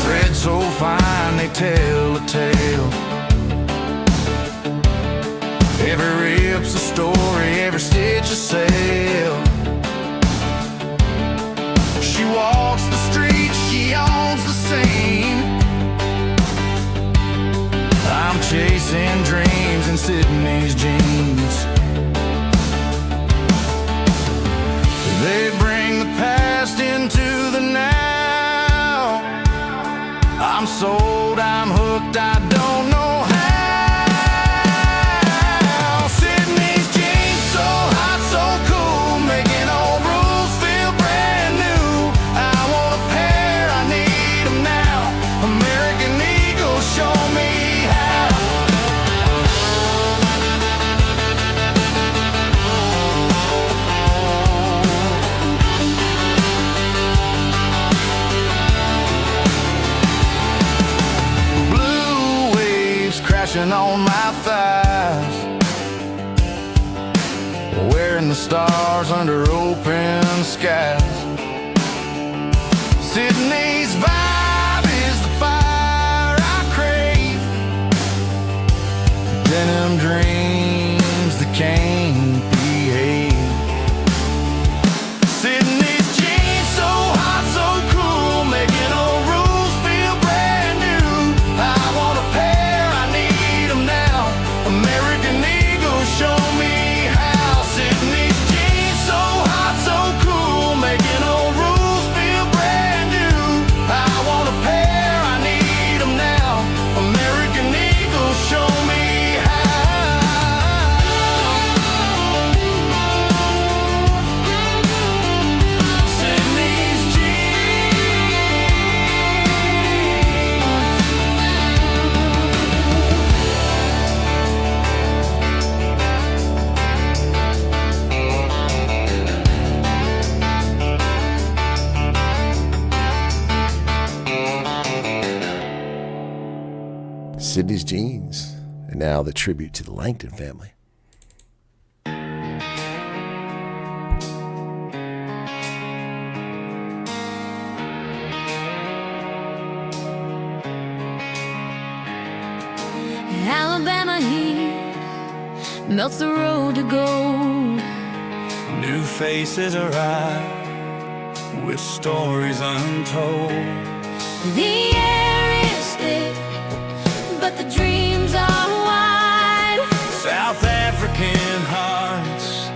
Thread so fine, they tell a tale. Every rip's a story, every stitch a sail. She walks the street, she owns the scene. I'm chasing dreams in Sydney's jeans. They bring the past into the now. I'm sold, I'm hooked, I don't know how. Sydney's jeans, so hot, so cool, making old rules feel brand new. I want a pair, I need them now. American Eagle, show me how. Blue waves crashing on my thighs, wearing the stars under open skies. Sydney's vibe is the fire I crave. Denim dreams that can't behave. Sydney's jeans, so hot, so cool, making old rules feel brand new. I want a pair, I need them now. American Eagle, show me how. Sydney's jeans, so hot, so cool, making old rules feel brand new. I want a pair, I need them now. American Eagle, show me how. Sydney's Sydney's jeans. And now the tribute to the Langton family. Alabama heat melts the road to gold. New faces arrive with stories untold. The air is thick, but the dreams are wide. South African hearts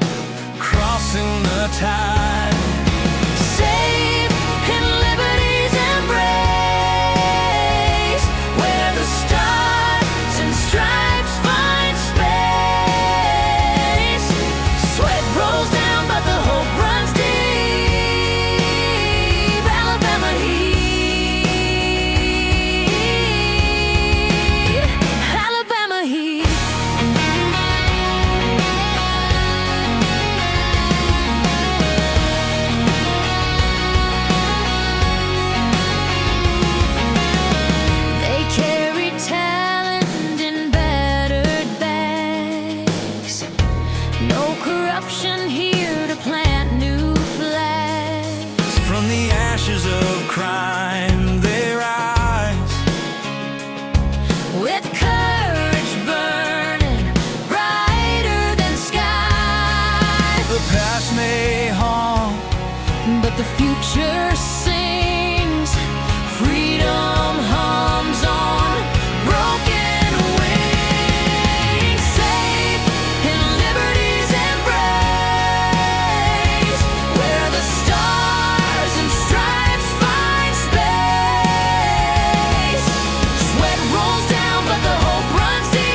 crossing the tide. Safe in liberty's embrace, where the stars and stripes find space. Sweat rolls down No corruption here to plant new flags. From the ashes of crime they rise, With courage burning brighter than sky. the past may haunt, But the future sings. Freedom hums on broken wings. Safe in liberty's embrace, where the stars and stripes find space. Sweat rolls down, but the hope runs deep.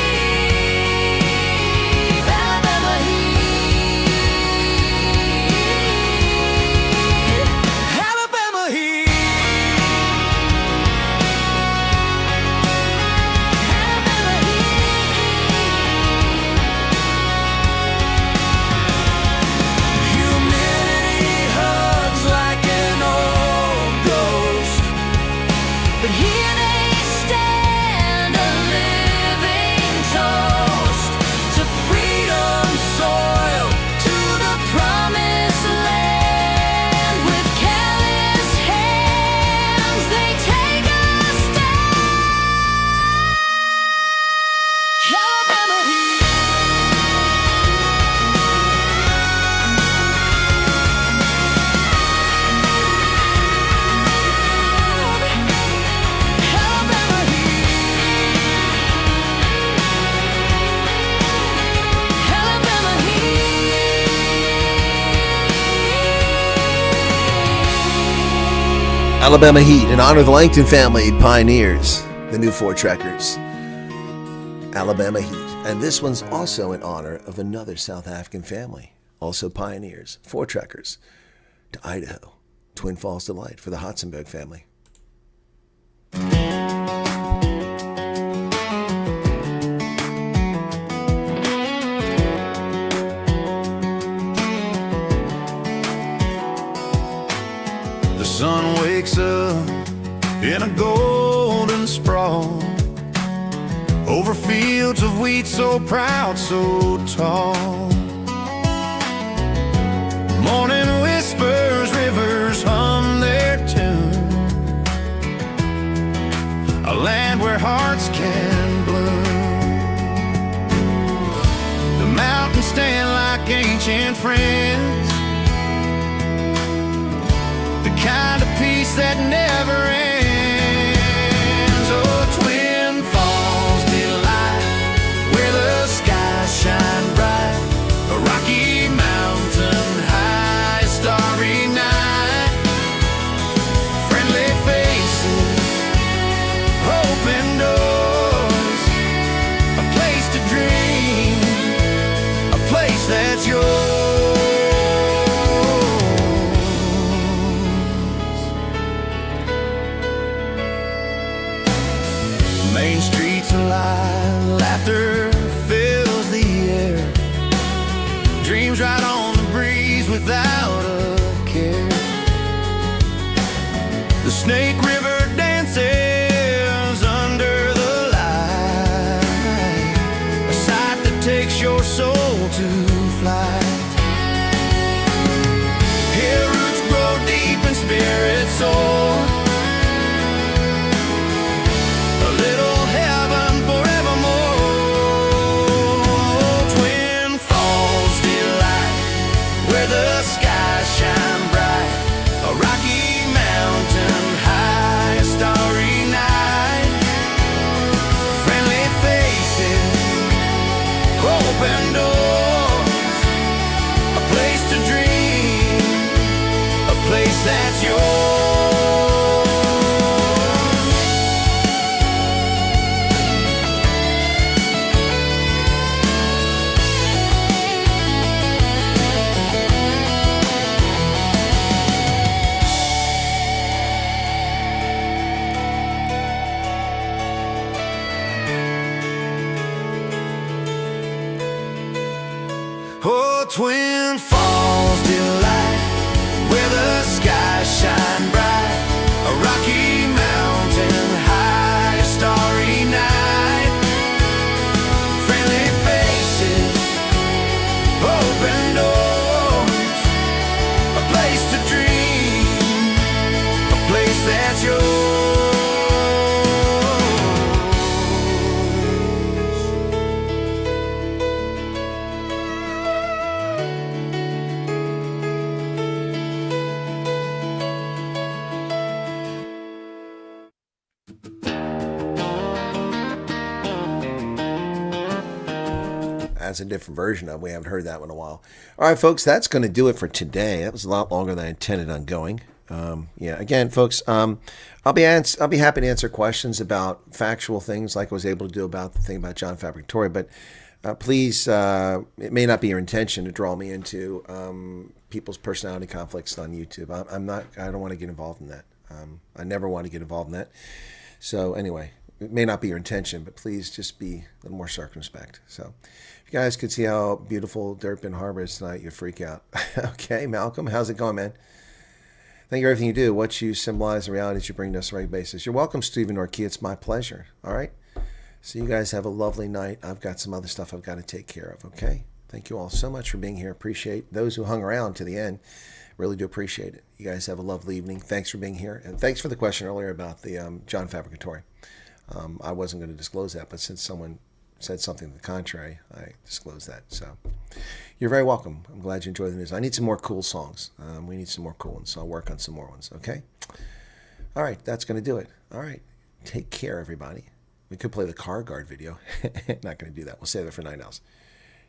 Alabama heat. Alabama heat. Alabama Humanity hugs like an old ghost. But here they stand, a living toast to freedom's soil, to the promised land. With careless hands, they take a stand. Alabama heat. Alabama heat. Alabama heat. Alabama Heat, in honor of the Langton family, pioneers, the new four trekkers. Alabama Heat. And this one's also in honor of another South African family, also pioneers, four trekkers, to Idaho. Twin Falls Delight for the Hotzenberg family. The sun wakes up in a golden sprawl over fields of wheat so proud, so tall. Morning whispers, rivers hum their tune, a land where hearts can bloom. The mountains stand like ancient friends, the kind of peace that never ends. Oh, Twin Falls Delight, where the skies shine bright, a Rocky Mountain high, starry night, friendly faces, open doors, a place to dream, a place that's yours. Main streets alive, laughter fills the air, dreams right on the breeze without a care. The Snake River dances under the light, a sight that takes your soul to flight. Here roots grow deep and spirits soar, a little heaven forevermore. Twin Falls Delight, where the skies shine bright, a Rocky Mountain high, a starry night, friendly faces, open doors, a place to dream, a place that's yours. Oh, Twin Falls Delight, where the skies shine bright, a Rocky Mountain high, a starry night, friendly faces, that's a different version of. We haven't heard that one in a while. All right, folks, that's going to do it for today. That was a lot longer than I intended on going. Again, folks, I'll be happy to answer questions about factual things like I was able to do about the thing about John Fabricatory, but please, it may not be your intention to draw me into people's personality conflicts on YouTube. I don't want to get involved in that. I never want to get involved in that. So anyway, it may not be your intention, but please just be a little more circumspect. So if you guys could see how beautiful Durban Harbor is tonight, you'd freak out. Okay, Malcolm, how's it going, man? Thank you for everything you do. What you symbolize, the realities you bring to us on a regular basis. You're welcome, Stephen Norkey. It's my pleasure. All right? So you guys have a lovely night. I've got some other stuff I've got to take care of, okay? Thank you all so much for being here. Appreciate those who hung around to the end. Really do appreciate it. You guys have a lovely evening. Thanks for being here. And thanks for the question earlier about the John Fabricatory. I wasn't going to disclose that, but since someone said something to the contrary, I disclosed that. So you're very welcome. I'm glad you enjoyed the news. I need some more cool songs. We need some more cool ones, so I'll work on some more ones, okay? All right, that's going to do it. All right, take care, everybody. We could play the car guard video. Not going to do that. We'll save it for night owls.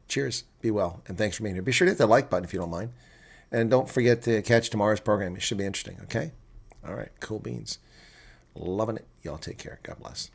Cheers. Be well. And thanks for being here. Be sure to hit the like button if you don't mind. And don't forget to catch tomorrow's program. It should be interesting, okay? All right. Cool beans. Loving it. Y'all take care. God bless.